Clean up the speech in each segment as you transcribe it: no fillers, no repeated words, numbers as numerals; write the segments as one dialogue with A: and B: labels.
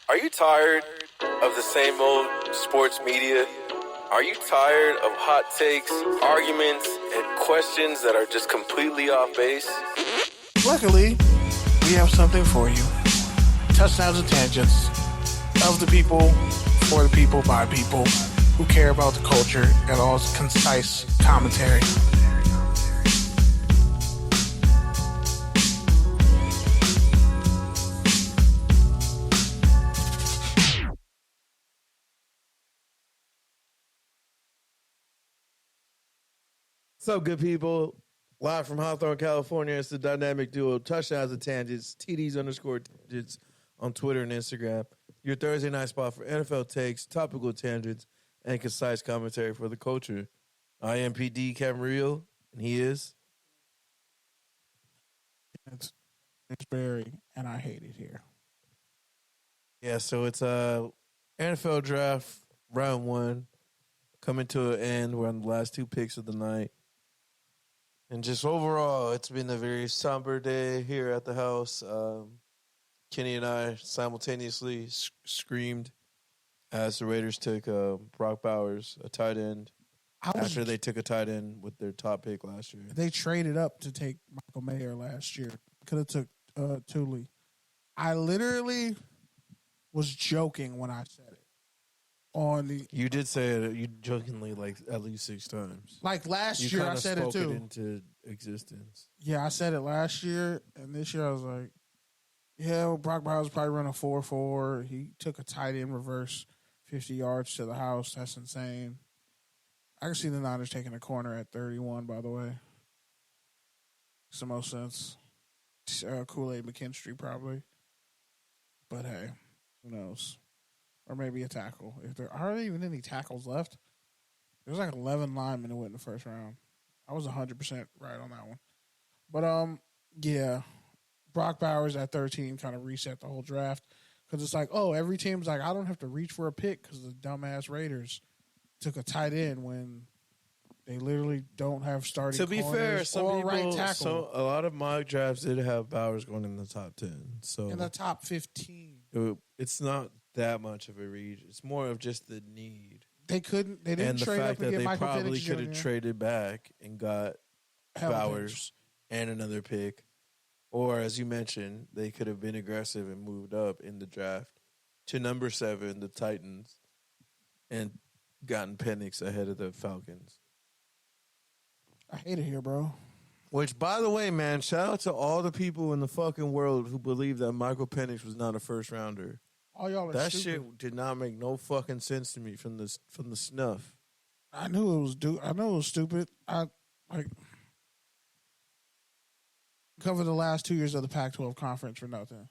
A: Are you tired of the same old sports media? Are you tired of hot takes, arguments, and questions that are just completely off base?
B: Luckily, we have something for you. Touchdowns and tangents of the people, for the people, by people who care about the culture and all its concise commentary.
C: What's up, good people? Live from Hawthorne, California, it's the dynamic duo Touchdowns and Tangents, TDs_tangents on Twitter and Instagram. Your Thursday night spot for NFL takes, topical tangents, and concise commentary for the culture. I am PD Camarillo, and he is...
B: It's Barry, and I hate it here.
C: Yeah, so it's NFL draft, round one, coming to an end. We're on the last two picks of the night. And just overall, it's been a very somber day here at the house. Kenny and I simultaneously screamed as the Raiders took Brock Bowers, a tight end, after they took a tight end with their top pick last year.
B: They traded up to take Michael Mayer last year. Could have took Thule. I literally was joking when I said it.
C: You did say it, you jokingly, like, at least 6 times.
B: Like last year, I said it too.
C: You kind of spoke it into existence.
B: Yeah, I said it last year, and this year I was like, yeah, well, Brock Bowers probably running 4.4. He took a tight end reverse 50 yards to the house. That's insane. I can see the Niners taking a corner at 31, by the way. Makes the most sense. Kool-Aid McKinstry, probably. But hey, who knows? Or maybe a tackle. If there are even any tackles left, there's like 11 linemen who went in the first round. I was 100% right on that one. But yeah, Brock Bowers at 13 kind of reset the whole draft because it's like, oh, every team's like, I don't have to reach for a pick because the dumbass Raiders took a tight end when they literally don't have starting.
C: To be fair, some people,
B: right tackle.
C: a lot of mock drafts did have Bowers going in the top 10. So
B: in the top 15,
C: it's not that much of a reach. It's more of just the need.
B: They didn't trade up and get Michael Penix Jr.
C: And the fact that they probably could have traded back and got Bowers and another pick. Or, as you mentioned, they could have been aggressive and moved up in the draft to number 7, the Titans, and gotten Penix ahead of the Falcons.
B: I hate it here, bro.
C: Which, by the way, man, shout out to all the people in the fucking world who believe that Michael Penix was not a first rounder.
B: All y'all are
C: that
B: stupid.
C: Shit did not make no fucking sense to me from the snuff.
B: I knew it was stupid. I covered the last 2 years of the Pac-12 conference for nothing.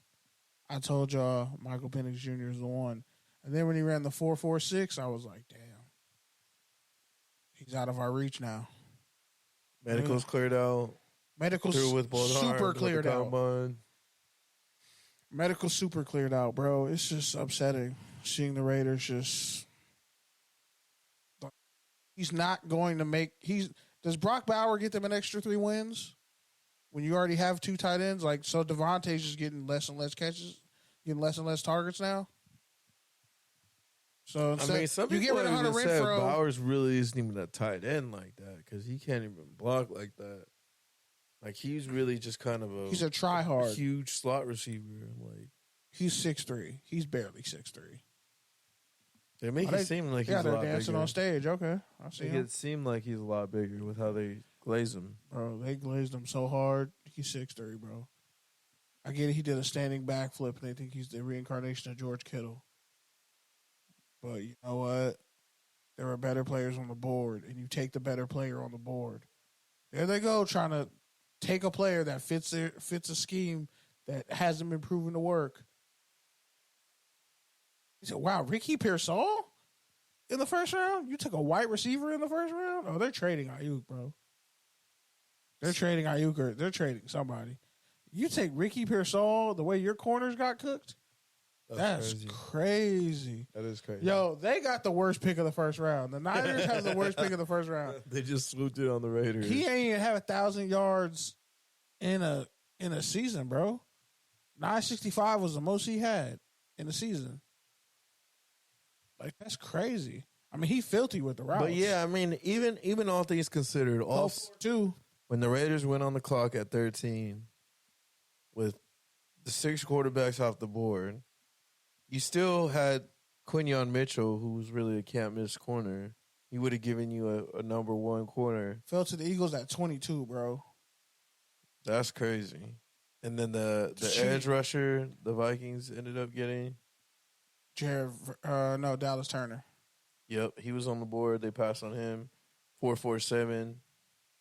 B: I told y'all Michael Penix Jr. is the one. And then when he ran the 4.46, I was like, damn. He's out of our reach now.
C: Medical's cleared out.
B: Medical's
C: through with both
B: super
C: arms,
B: cleared out.
C: Combine.
B: Medical's super cleared out, bro. It's just upsetting seeing the Raiders just. He's not going to make. Does Brock Bauer get them an extra 3 wins when you already have 2 tight ends? Like, so Devontae's just getting less and less catches, getting less and less targets now. So instead,
C: some
B: you
C: people
B: get rid of Hunter
C: said
B: Renfrow.
C: Bowers really isn't even a tight end like that because he can't even block like that. Like, he's really just kind of
B: he's a try-hard.
C: Huge slot receiver. Like,
B: he's 6'3". He's barely 6'3".
C: They make it seem like he's a lot bigger.
B: Yeah, they're dancing on stage. Okay, I see him.
C: It seemed like he's a lot bigger with how they glaze him.
B: Bro, they glazed him so hard. He's 6'3", bro. I get it. He did a standing backflip, and they think he's the reincarnation of George Kittle. But you know what? There are better players on the board, and you take the better player on the board. There they go, trying to take a player that fits a scheme that hasn't been proven to work. He said, wow, Ricky Pearsall in the first round? You took a white receiver in the first round? Oh, they're trading Ayuk, bro. They're trading Ayuk or they're trading somebody. You take Ricky Pearsall the way your corners got cooked? That's crazy.
C: That is crazy.
B: Yo, they got the worst pick of the first round. The Niners have the worst pick of the first round.
C: They just swooped it on the Raiders.
B: He ain't even have 1,000 yards in a season, bro. 965 was the most he had. in the season. Like, that's crazy. I mean, he filthy with the routes.
C: But yeah, I mean, even all things considered, all
B: too.
C: when the Raiders went on the clock at 13 with the 6 quarterbacks off the board, you still had Quinyon Mitchell, who was really a can't miss corner. He would have given you a number 1 corner.
B: Fell to the Eagles at 22, bro.
C: That's crazy. And then the edge rusher the Vikings ended up getting.
B: Dallas Turner.
C: Yep, he was on the board. They passed on him. 4.47,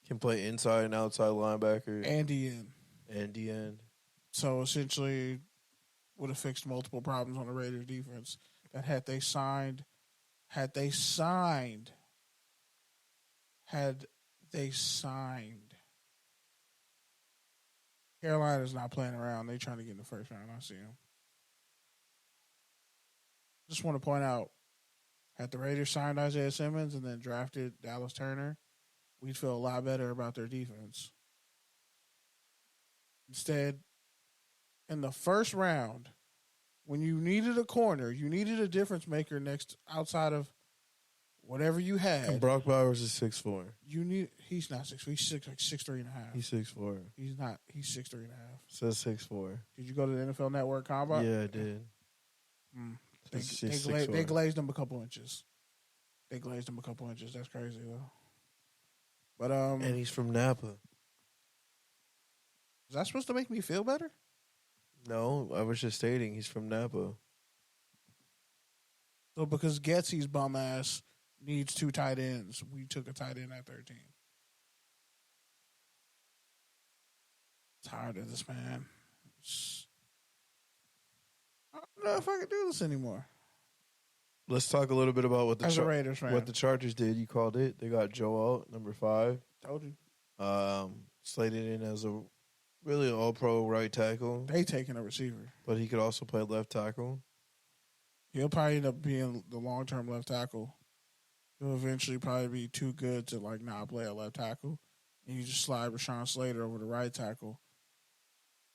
C: can play inside and outside linebacker.
B: And DN.
C: And DN.
B: So essentially would have fixed multiple problems on the Raiders defense that had they signed Carolina's not playing around. They trying to get in the first round. I see them. Just want to point out, had the Raiders signed Isaiah Simmons and then drafted Dallas Turner, we'd feel a lot better about their defense. Instead, in the first round, when you needed a corner, you needed a difference maker outside of whatever you had.
C: And Brock Bowers is 6'4".
B: He's not 6'4". He's 6'3.5".
C: He's 6'4".
B: He's not. He's 6'3.5".
C: Says 6'4".
B: Did you go to the NFL Network Combine?
C: Yeah, I did.
B: They glazed him a couple inches. That's crazy though. But
C: and he's from Napa.
B: Is that supposed to make me feel better?
C: No, I was just stating he's from Napa.
B: So because Getsy's bum ass needs 2 tight ends, we took a tight end at 13. Tired of this, man. I don't know if I can do this anymore.
C: Let's talk a little bit about what
B: the Raiders fan.
C: What the Chargers did. You called it. They got Joe out, number 5.
B: Told you.
C: Slated in as a really all-pro right tackle.
B: They taking a receiver.
C: But he could also play left tackle.
B: He'll probably end up being the long-term left tackle. He'll eventually probably be too good to not play a left tackle. And you just slide Rashawn Slater over the right tackle.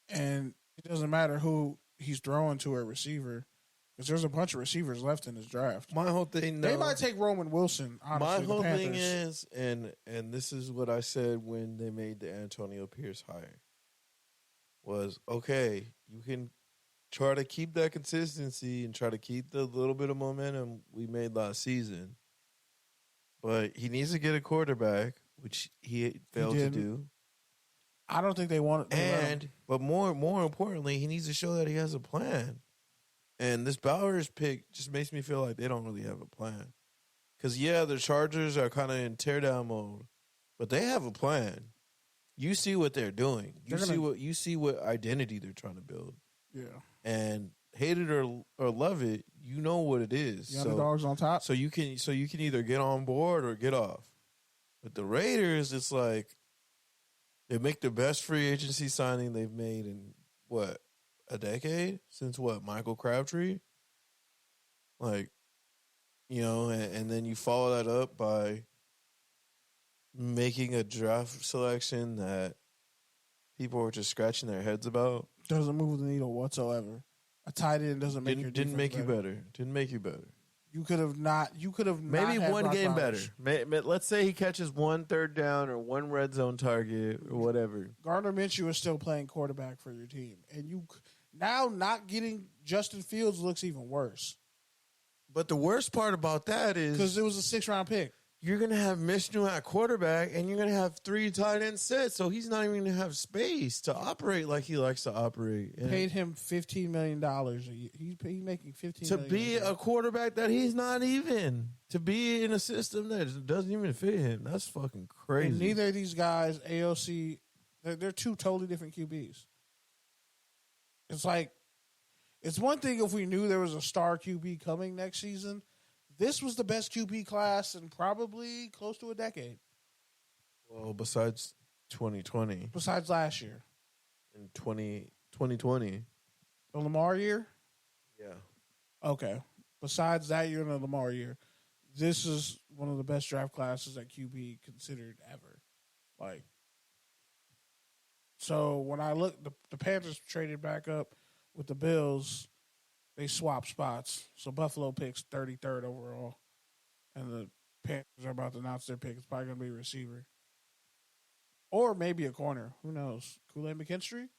B: And it doesn't matter who he's throwing to a receiver, because there's a bunch of receivers left in this draft.
C: My whole thing,
B: they might take Roman Wilson. Honestly,
C: my whole thing is, and this is what I said when they made the Antonio Pierce hire, was okay. You can try to keep that consistency and try to keep the little bit of momentum we made last season, but he needs to get a quarterback, which he failed to do.
B: I don't think they want
C: it. But more importantly, he needs to show that he has a plan. And this Bowers pick just makes me feel like they don't really have a plan. Because, the Chargers are kind of in teardown mode, but they have a plan. You see what they're doing. You see what identity they're trying to build.
B: Yeah.
C: And hate it or love it, you know what it is.
B: The underdogs on top.
C: So you can either get on board or get off. But the Raiders, it's like they make the best free agency signing they've made in a decade? Since Michael Crabtree? And then you follow that up by making a draft selection that people are just scratching their heads about.
B: Doesn't move the needle whatsoever. A tight end doesn't make your
C: didn't make you better. Didn't make you better.
B: You could have not.
C: Maybe one game better. Let's say he catches 1 third down or 1 red zone target or whatever.
B: Gardner Minshew is still playing quarterback for your team, and you now not getting Justin Fields looks even worse.
C: But the worst part about that is
B: because it was a 6th-round pick.
C: You're going to have Minshew at quarterback, and you're going to have 3 tight end sets, so he's not even going to have space to operate like he likes to operate. And
B: paid him $15 million a year. He's making $15
C: million. To
B: be
C: a quarterback that he's not even. To be in a system that doesn't even fit him. That's fucking crazy.
B: And neither of these guys, AOC, they're 2 totally different QBs. It's like, it's one thing if we knew there was a star QB coming next season. This was the best QB class in probably close to a decade.
C: Well, besides 2020.
B: Besides last year.
C: In 2020.
B: The Lamar year?
C: Yeah.
B: Okay. Besides that year and the Lamar year, this is one of the best draft classes at QB considered ever. So when I look, the Panthers traded back up with the Bills. They swap spots. So Buffalo picks 33rd overall, and the Panthers are about to announce their pick. It's probably going to be a receiver. Or maybe a corner. Who knows? Kool-Aid McKinstry?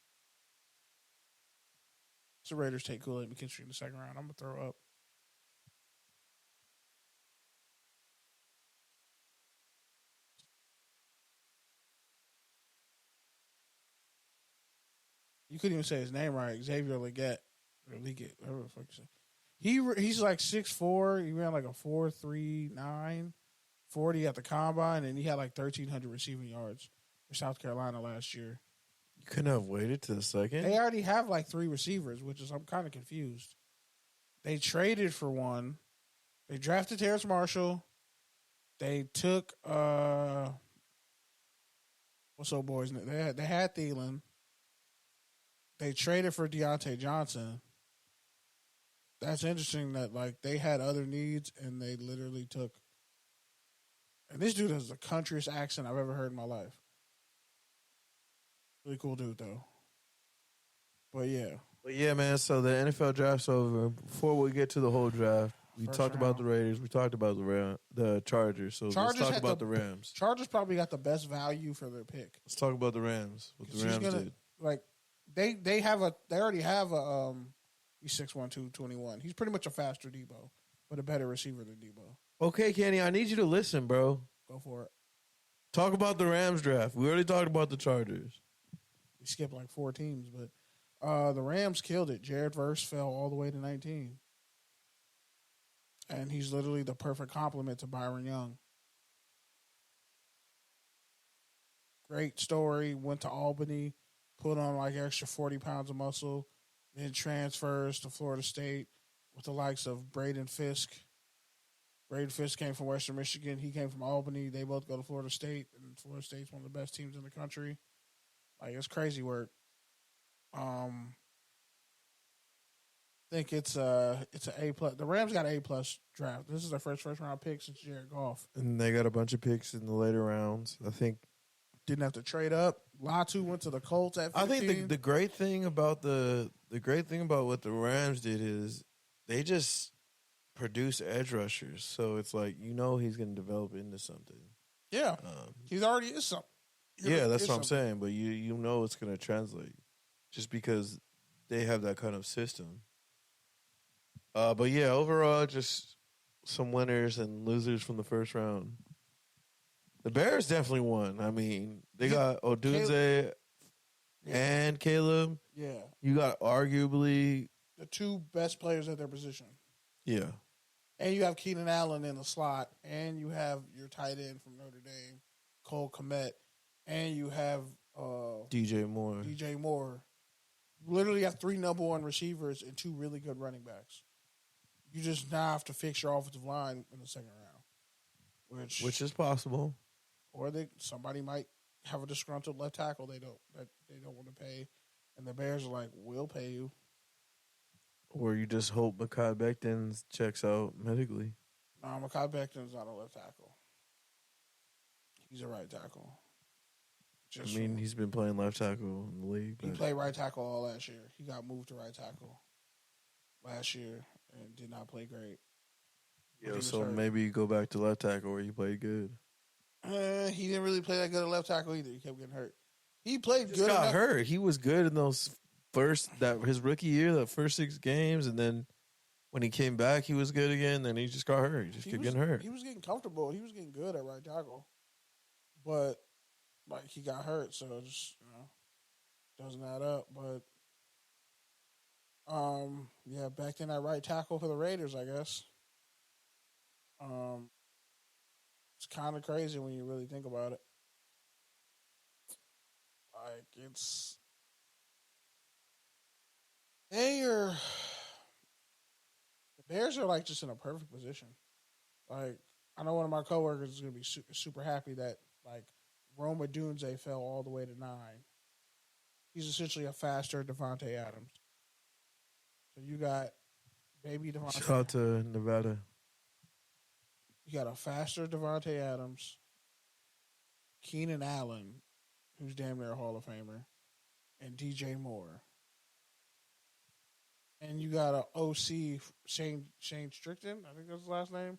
B: So Raiders take Kool-Aid McKinstry in the second round. I'm going to throw up. You couldn't even say his name right. Xavier Leggett. Or Leggett. Whatever the fuck you say. He's like 6'4". He ran like a 4.39 40 at the combine, and he had like 1,300 receiving yards for South Carolina last year.
C: You couldn't have waited to the second?
B: They already have like 3 receivers, which is I'm kind of confused. They traded for one. They drafted Terrace Marshall. They took what's up, boys? They had Thielen. They traded for Deontay Johnson. That's interesting that like they had other needs and they literally took. And this dude has the countryest accent I've ever heard in my life. Really cool dude though. But yeah,
C: man. So the NFL draft's over. Before we get to the whole draft, we
B: First
C: talked about
B: round.
C: the Raiders. We talked about the Chargers. So
B: Chargers
C: let's talk
B: had
C: about
B: the-
C: the Rams.
B: Chargers probably got the best value for their pick.
C: Let's talk about the Rams. What the
B: He's
C: Rams
B: gonna-
C: did.
B: Like they already have a he's 6'1", 221. He's pretty much a faster Debo, but a better receiver than Debo.
C: Okay, Kenny, I need you to listen, bro.
B: Go for it.
C: Talk about the Rams draft. We already talked about the Chargers.
B: We skipped like 4 teams, but the Rams killed it. Jared Verse fell all the way to 19. And he's literally the perfect complement to Byron Young. Great story. Went to Albany, put on like extra 40 pounds of muscle, then transfers to Florida State with the likes of Braden Fisk. Braden Fisk came from Western Michigan. He came from Albany. They both go to Florida State, and Florida State's one of the best teams in the country. Like, it's crazy work. I think it's an A plus. The Rams got an A plus draft. This is their first round pick since Jared Goff.
C: And they got a bunch of picks in the later rounds. I think
B: Didn't have to trade up. Latu went to the Colts at 15.
C: I think the great thing about the great thing about what the Rams did is they just produce edge rushers. So it's like he's going to develop into something.
B: Yeah, he's already is something.
C: Yeah, that's what I'm saying. But you know it's going to translate just because they have that kind of system. But yeah, overall, just some winners and losers from the first round. The Bears definitely won. I mean, they got Odunze and Caleb.
B: Yeah,
C: You got arguably,
B: the 2 best players at their position.
C: yeah.
B: And you have Keenan Allen in the slot, and you have your tight end from Notre Dame, Cole Kmet, and you have
C: DJ Moore.
B: DJ Moore. You literally have 3 number 1 receivers and 2 really good running backs. You just now have to fix your offensive line in the second round,
C: Which is possible.
B: or somebody might have a disgruntled left tackle they don't want to pay, and the Bears are like, we'll pay you.
C: Or you just hope Mekhi Becton checks out medically.
B: No, Mekhi Becton's not a left tackle. He's a right tackle.
C: I mean, he's been playing left tackle in the league.
B: He
C: But
B: played right tackle all last year. He got moved to right tackle last year and did not play great. He was
C: so
B: hurt.
C: maybe you go back to left tackle where he played good.
B: He didn't really play that good at left tackle either. He kept getting hurt. He played
C: Just
B: good.
C: got
B: enough.
C: hurt. He was good in those his rookie year, the first 6 games, and then when he came back, he was good again. Then he just got hurt. He just kept getting hurt.
B: He was getting comfortable. He was getting good at right tackle, but like he got hurt, so it just doesn't add up. But yeah, back in that right tackle for the Raiders, I guess. It's kind of crazy when you really think about it. Like the Bears are like just in a perfect position. Like I know one of my coworkers is going to be super happy that like Roma Dunze fell all the way to 9. He's essentially a faster Devontae Adams. So you got baby Devontae.
C: Shout out to Nevada.
B: You got a faster Devontae Adams, Keenan Allen, who's damn near a Hall of Famer, and DJ Moore. and you got a OC Shane Strickton. I think that's his last name.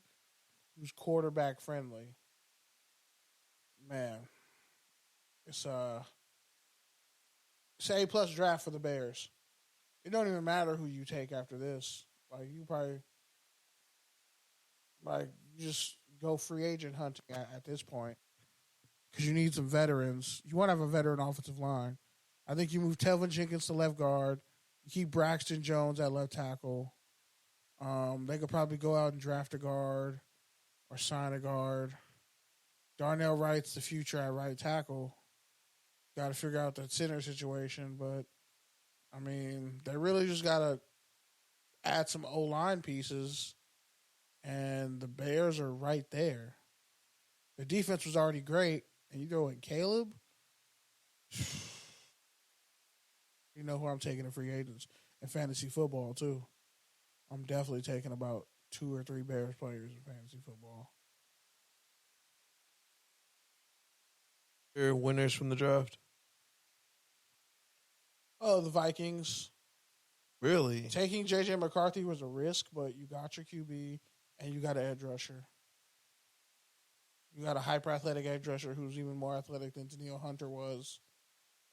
B: Who's quarterback friendly. Man, it's it's A+ draft for the Bears. It don't even matter who you take after this. Like you probably like just go free agent hunting at this point because you need some veterans. You want to have a veteran offensive line. I think you move Telvin Jenkins to left guard. You keep Braxton Jones at left tackle. They could probably go out and draft a guard or sign a guard. Darnell Wright's the future at right tackle. Got to figure out that center situation, but I mean, they really just got to add some O line pieces, and the Bears are right there. The defense was already great, and you throw in Caleb. You know who I'm taking in free agents in fantasy football too. I'm definitely taking about 2 or 3 Bears players in fantasy football.
C: Your winners from the draft?
B: Oh, the Vikings.
C: Really?
B: Taking J.J. McCarthy was a risk, but you got your QB and you got an edge rusher. You got a hyper-athletic edge rusher who's even more athletic than Danielle Hunter was.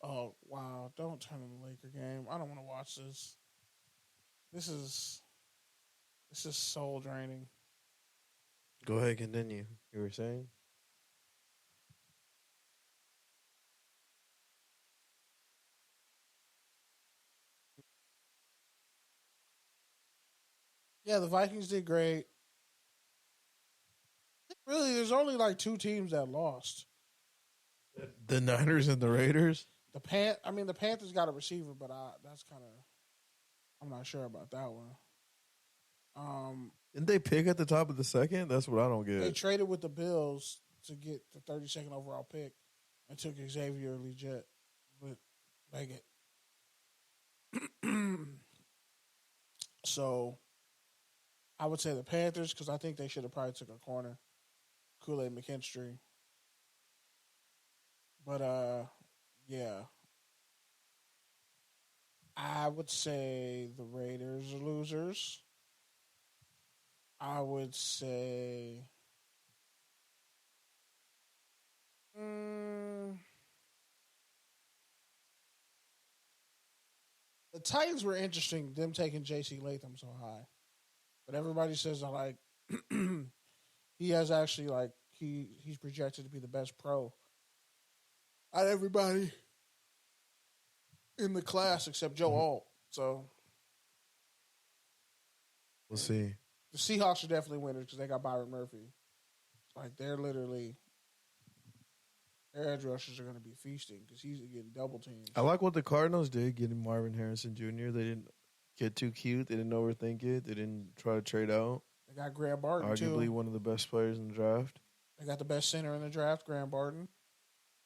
B: Oh, wow. Don't turn on the Laker game. I don't want to watch this. This is soul draining.
C: Go ahead, continue. You were saying?
B: Yeah, the Vikings did great. Really, there's only like 2 teams that lost.
C: The Niners and the Raiders?
B: The Panthers got a receiver, but that's kind of I'm not sure about that one.
C: Didn't they pick at the top of the second? That's what I don't
B: They
C: get.
B: traded with the Bills to get the 32nd overall pick and took Xavier Legette with Leggett. So I would say the Panthers because I think they should have probably took a corner, Kool-Aid McKinstry. But yeah, I would say the Raiders are losers. I would say the Titans were interesting, them taking J.C. Latham so high. But everybody says I like he has actually like he's projected to be the best pro out of everybody in the class except Joe Alt. So
C: We'll see.
B: the Seahawks are definitely winners because they got Byron Murphy. Like they're literally their edge rushers are going to be feasting because he's getting double teams.
C: I like what the Cardinals did, getting Marvin Harrison Jr. They didn't get too cute. They didn't overthink it. They didn't try to trade out.
B: They got Graham Barton
C: Arguably
B: too.
C: one of the best players in the draft.
B: They got the best center in the draft, Graham Barton.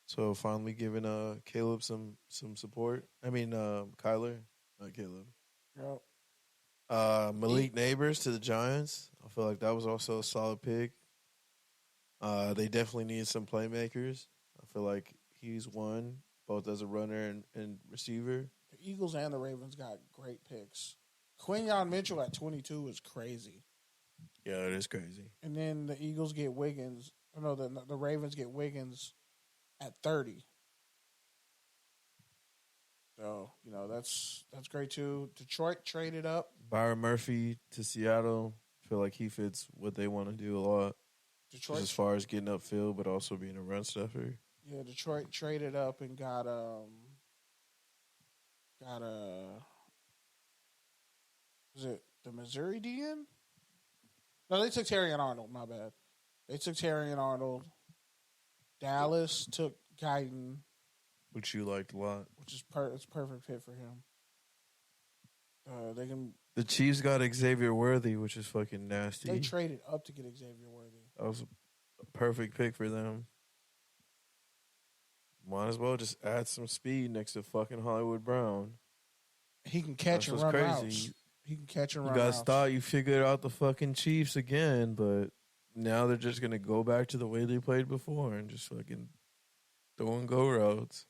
C: So finally giving Caleb some support. I mean Kyler, not Caleb.
B: Yep.
C: Malik Neighbors to the Giants. I feel like that was also a solid pick. They definitely need some playmakers. I feel like he's one, both as a runner and receiver.
B: The Eagles and the Ravens got great picks. Quinyon Mitchell at 22 is crazy.
C: Yeah, it is crazy.
B: And then the Eagles get Wiggins. No, the Ravens get Wiggins at 30. So, that's great too. Detroit traded up.
C: Byron Murphy to Seattle. I feel like he fits what they want to do a lot.
B: Detroit,
C: Just as far as getting upfield, but also being a run stuffer.
B: yeah, Detroit traded up and got was it the Missouri DN? No, they took Terrion Arnold. My bad. They took Terrion Arnold. Dallas took Guyton,
C: Which you liked a lot.
B: which is it's a perfect fit for him. They can.
C: The Chiefs got Xavier Worthy, which is fucking nasty.
B: They traded up to get Xavier Worthy.
C: That was a perfect pick for them. Might as well just add some speed next to fucking Hollywood Brown.
B: He can catch
C: That's
B: and
C: what's
B: run
C: crazy.
B: routes. He can catch and
C: You
B: run
C: guys
B: routes.
C: thought you figured out the fucking Chiefs again, but now they're just gonna go back to the way they played before and just fucking throwing go routes.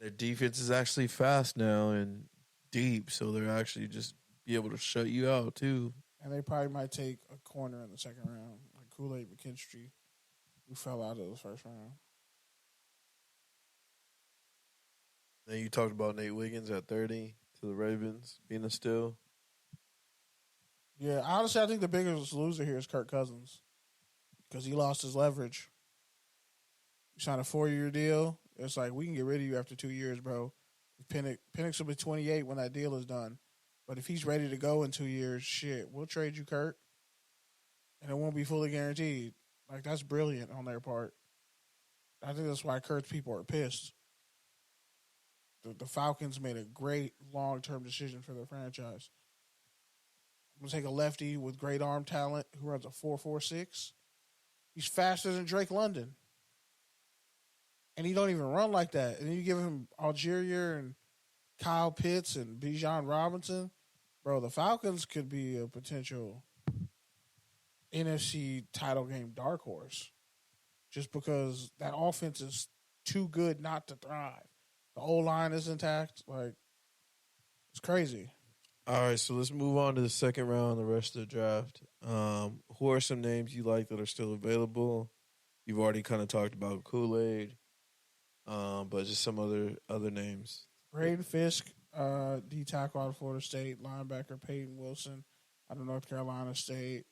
C: Their defense is actually fast now and deep, so they're actually just be able to shut you out too.
B: And they probably might take a corner in the second round, like Kool-Aid McKinstry, who fell out of the first round.
C: Then you talked about Nate Wiggins at 30 to the Ravens being a steal.
B: Yeah, honestly, I think the biggest loser here is Kirk Cousins because he lost his leverage. You signed a 4-year deal. It's like, we can get rid of you after 2 years, bro. Penix will be 28 when that deal is done. But if he's ready to go in 2 years, shit, we'll trade you, Kirk. And it won't be fully guaranteed. Like, that's brilliant on their part. I think that's why Kirk's people are pissed. The Falcons made a great long-term decision for their franchise. I'm going to take a lefty with great arm talent who runs a 4.46. He's faster than Drake London. And he don't even run like that. And then you give him Algeria and Kyle Pitts and Bijan Robinson. Bro, the Falcons could be a potential NFC title game dark horse. Just because that offense is too good not to thrive. The O-line is intact. Like, it's crazy.
C: All right, so let's move on to the second round, the rest of the draft. Who are some names you like that are still available? You've already kind of talked about Kool-Aid, but just some other names.
B: Braden Fisk, D tackle out of Florida State, linebacker Peyton Wilson out of North Carolina State,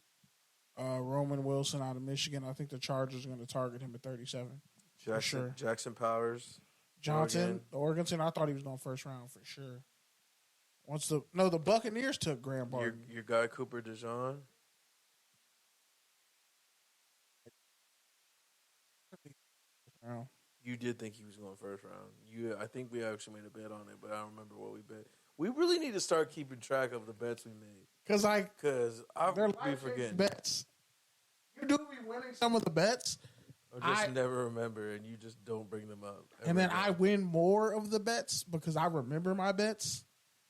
B: Roman Wilson out of Michigan. I think the Chargers are going to target him at 37.
C: Jackson Powers.
B: Johnson, Oregon. I thought he was going first round for sure. The Buccaneers took Graham Barton.
C: Your guy Cooper DeJean. You did think he was going first round. I think we actually made a bet on it, but I don't remember what we bet. We really need to start keeping track of the bets we made.
B: Because
C: I'll
B: they're
C: be forgetting
B: bets. You do be winning some of the bets.
C: I just never remember, and you just don't bring them up.
B: And then I win more of the bets because I remember my bets,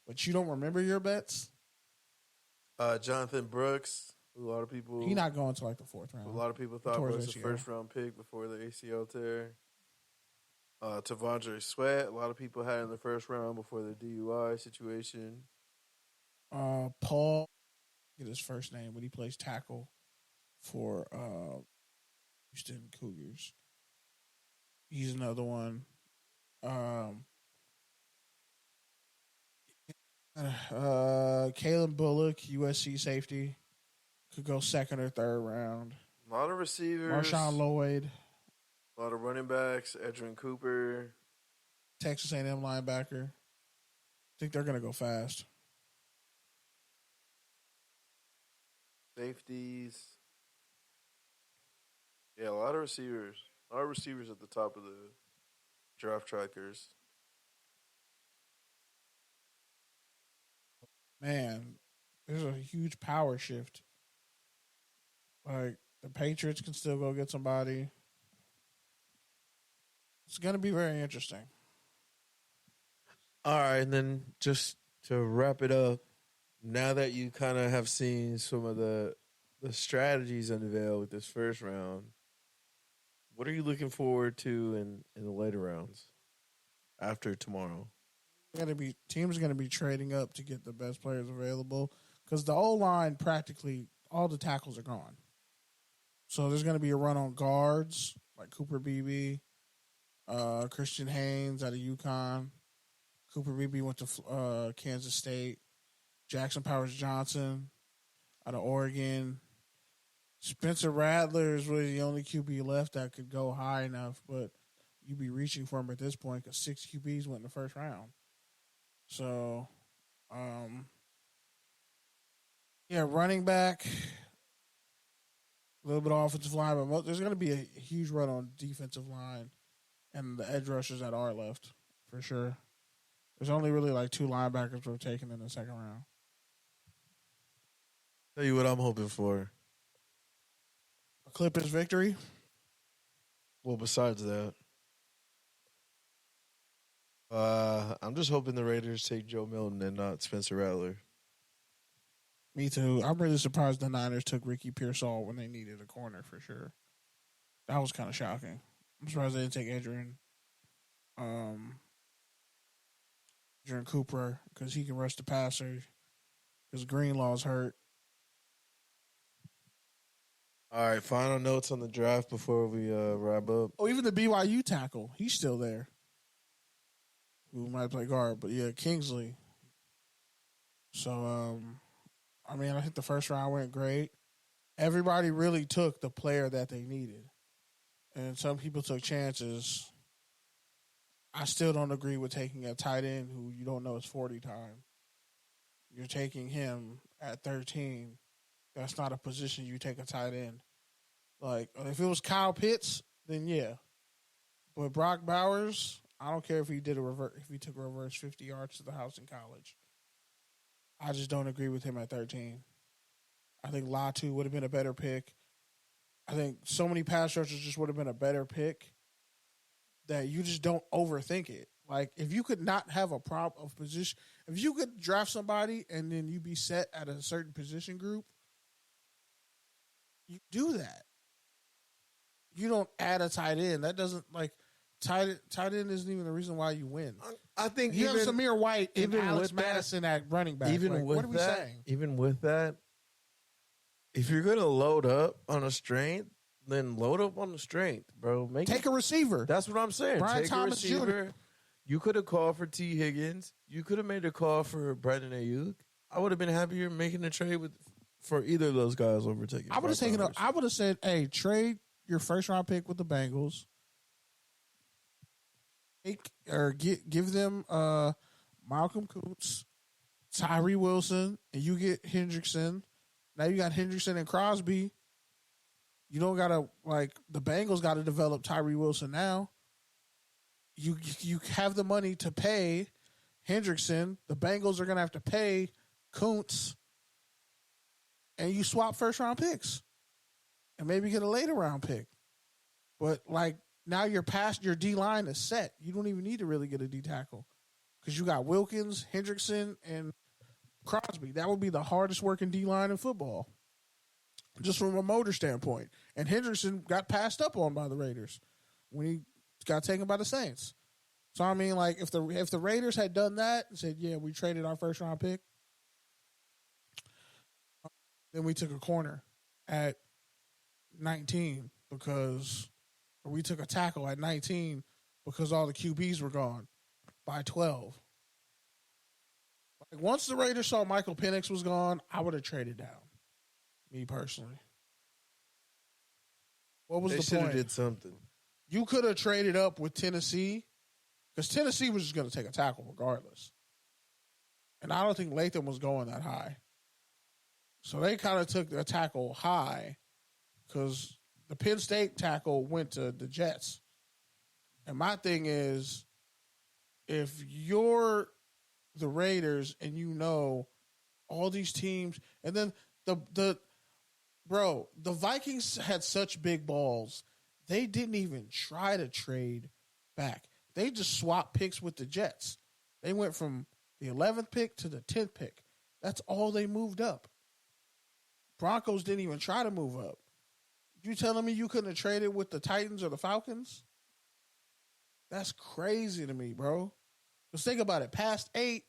B: but you don't remember your bets.
C: Jonathan Brooks, a lot of people.
B: He's not going to like the fourth round.
C: A lot of people thought was a first round pick before the ACL tear. T'Vondre Sweat, a lot of people had in the first round before the DUI situation.
B: Paul, get his first name, but he plays tackle for Houston Cougars. He's another one. Kalen Bullock, USC safety, could go second or third round.
C: A lot of receivers.
B: Marshawn Lloyd.
C: A lot of running backs. Edgerrin Cooper.
B: Texas A&M linebacker. I think they're going to go fast.
C: Safeties. Yeah, a lot of receivers. A lot of receivers at the top of the draft trackers.
B: Man, there's a huge power shift. Like, the Patriots can still go get somebody. It's going to be very interesting.
C: All right, and then just to wrap it up, now that you kind of have seen some of the strategies unveiled with this first round, what are you looking forward to in the later rounds after tomorrow?
B: Teams are going to be trading up to get the best players available because the O-line, practically all the tackles are gone. So there's going to be a run on guards like Cooper Beebe, Christian Haynes out of UConn. Cooper Beebe went to Kansas State. Jackson Powers Johnson out of Oregon. Spencer Rattler is really the only QB left that could go high enough, but you'd be reaching for him at this point because 6 QBs went in the first round. So, running back, a little bit of offensive line, but there's going to be a huge run on defensive line and the edge rushers that are left, for sure. There's only really like 2 linebackers we're taking in the second round.
C: Tell you what I'm hoping for.
B: A Clippers victory?
C: Well, besides that, I'm just hoping the Raiders take Joe Milton and not Spencer Rattler.
B: Me too. I'm really surprised the Niners took Ricky Pearsall when they needed a corner for sure. That was kind of shocking. I'm surprised they didn't take Edgerrin. Adrian Cooper because he can rush the passer because Greenlaw's hurt.
C: All right, final notes on the draft before we wrap up.
B: Oh, even the BYU tackle, he's still there. Who might play guard, but yeah, Kingsley. So, I mean, I think the first round went great. Everybody really took the player that they needed. And some people took chances. I still don't agree with taking a tight end who you don't know is 40 time. You're taking him at 13. That's not a position you take a tight end. Like, if it was Kyle Pitts, then yeah. But Brock Bowers, I don't care if he did if he took a reverse 50 yards to the house in college. I just don't agree with him at 13. I think Latu would have been a better pick. I think so many pass rushers just would have been a better pick that you just don't overthink it. Like, if you could not have a prop of position, if you could draft somebody and then you be set at a certain position group, you do that. You don't add a tight end. That doesn't, like, tight end isn't even the reason why you win.
C: I think
B: you have Samir White and
C: even
B: Alex
C: with that,
B: Madison at running back.
C: Even
B: like,
C: with
B: what are we
C: that,
B: saying?
C: even with that, if you're gonna load up on a strength, then load up on the strength, bro.
B: Take a receiver.
C: That's what I'm saying.
B: Brian
C: Take
B: Thomas
C: a receiver.
B: Jr.
C: You could have called for T. Higgins. You could have made a call for Brandon Ayuk. I would have been happier making a trade for either of those guys over taking.
B: I would have taken. I would have said, "Hey, trade your first round pick with the Bengals. Give them Malcolm Kuntz, Tyree Wilson, and you get Hendrickson. Now you got Hendrickson and Crosby. You don't gotta the Bengals got to develop Tyree Wilson now. You have the money to pay Hendrickson. The Bengals are gonna have to pay Kuntz, and you swap first round picks, and maybe get a later round pick. But now your D line is set. You don't even need to really get a D tackle because you got Wilkins, Hendrickson, and Crosby. That would be the hardest working D line in football, just from a motor standpoint. And Hendrickson got passed up on by the Raiders when he got taken by the Saints. So I mean, if the Raiders had done that and said, "Yeah, we traded our first round pick," then we took a corner at 19 or we took a tackle at 19 because all the QBs were gone by 12. Once the Raiders saw Michael Penix was gone, I would have traded down. Me personally. What was the point? They should have
C: did something.
B: You could have traded up with Tennessee because Tennessee was just going to take a tackle regardless. And I don't think Latham was going that high. So they kind of took the tackle high because the Penn State tackle went to the Jets. And my thing is, if you're the Raiders and you know all these teams, and then the Vikings had such big balls, they didn't even try to trade back. They just swapped picks with the Jets. They went from the 11th pick to the 10th pick. That's all they moved up. Broncos didn't even try to move up. You telling me you couldn't have traded with the Titans or the Falcons? That's crazy to me, bro. Just think about it. Past 8,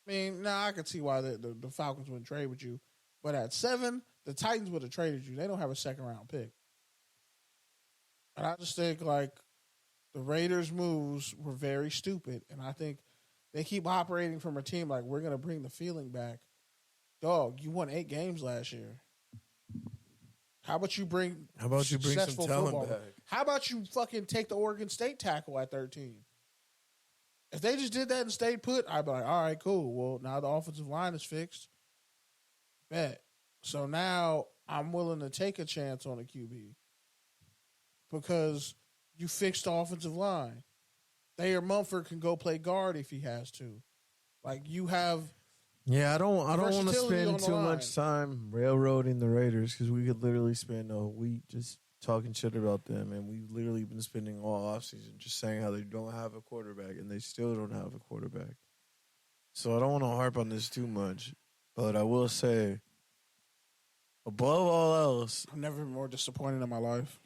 B: I mean, I could see why the Falcons wouldn't trade with you. But at 7, the Titans would have traded you. They don't have a second-round pick. And I just think, the Raiders' moves were very stupid. And I think they keep operating from a team like, we're going to bring the feeling back. Dog, you won 8 games last year. How about you bring
C: some talent back?
B: How about you fucking take the Oregon State tackle at 13? If they just did that and stayed put, I'd be like, all right, cool. Well, now the offensive line is fixed. Bet. So now I'm willing to take a chance on a QB because you fixed the offensive line. Thayer Mumford can go play guard if he has to. You have...
C: Yeah, I don't want to spend too much time railroading the Raiders because we could literally spend a week just talking shit about them, and we've literally been spending all offseason just saying how they don't have a quarterback, and they still don't have a quarterback. So I don't want to harp on this too much, but I will say, above all else,
B: I've never been more disappointed in my life.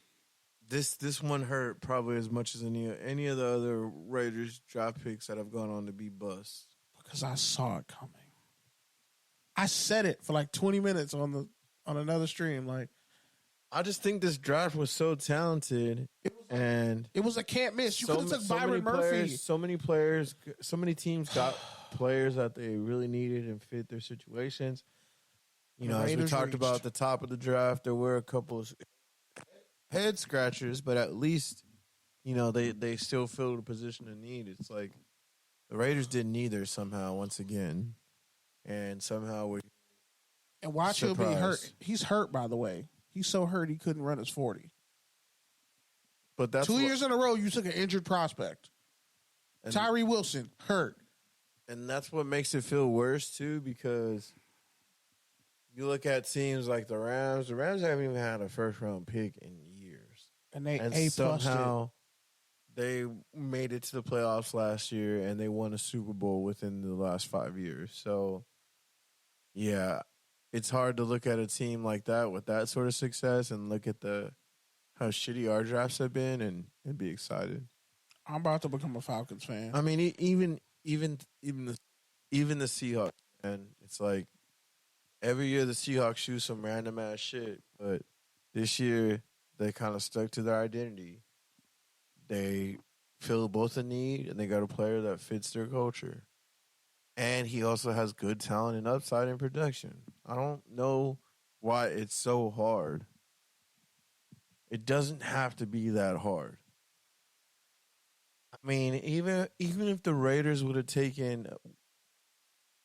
C: this one hurt probably as much as any of the other Raiders draft picks that have gone on to be busts.
B: Because I saw it coming. I said it for like 20 minutes on another stream. Like,
C: I just think this draft was so talented, and
B: it was a can't miss. You could have took Byron Murphy.
C: So many players, so many teams got players that they really needed and fit their situations. You know, as we talked about at the top of the draft, there were a couple of head scratchers, but at least, you know, they still filled a position of need. It's like the Raiders did neither somehow once again, and somehow we.
B: And watch he'll be hurt. He's hurt, by the way. He's so hurt he couldn't run his 40.
C: But that's
B: 2 years in a row you took an injured prospect. Tyree Wilson hurt,
C: and that's what makes it feel worse too, because you look at teams like the Rams. The Rams haven't even had a first round pick in years,
B: and
C: somehow they made it to the playoffs last year and they won a Super Bowl within the last 5 years. So, yeah, it's hard to look at a team like that with that sort of success and look at how shitty our drafts have been and be excited.
B: I'm about to become a Falcons fan.
C: I mean, even the Seahawks, man. It's like every year the Seahawks shoot some random ass shit, but this year they kind of stuck to their identity. They fill both a need and they got a player that fits their culture. And he also has good talent and upside in production. I don't know why it's so hard. It doesn't have to be that hard. I mean, even if the Raiders would have taken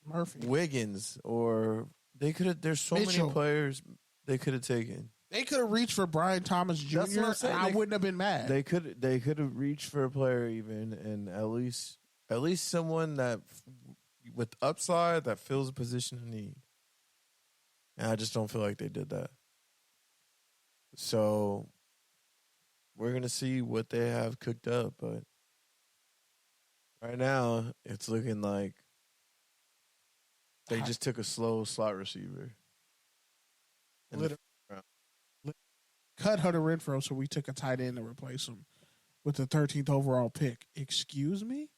B: Murphy,
C: Wiggins, or they could have. There's so
B: Mitchell.
C: many players they could have taken.
B: They could have reached for Brian Thomas Jr.
C: That's what I'm saying.
B: And I wouldn't have been mad.
C: They could have reached for a player even, and at least someone that with upside that fills a position of need. And I just don't feel like they did that. So we're gonna see what they have cooked up, but right now it's looking like they just took a slow slot receiver.
B: Cut Hunter Renfrow, so we took a tight end to replace him with the 13th overall pick. Excuse me?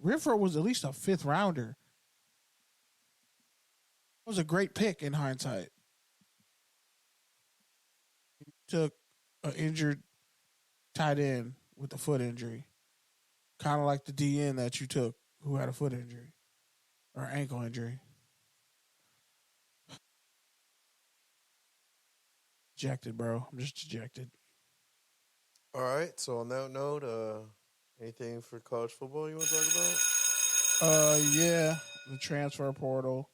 B: Renfrow was at least a 5th rounder. It was a great pick in hindsight. He took an injured tight end with a foot injury. Kind of like the DN that you took who had a foot injury or ankle injury. Dejected, bro. I'm just dejected.
C: All right. So on that note, anything for college football you want to talk about?
B: Yeah, the transfer portal.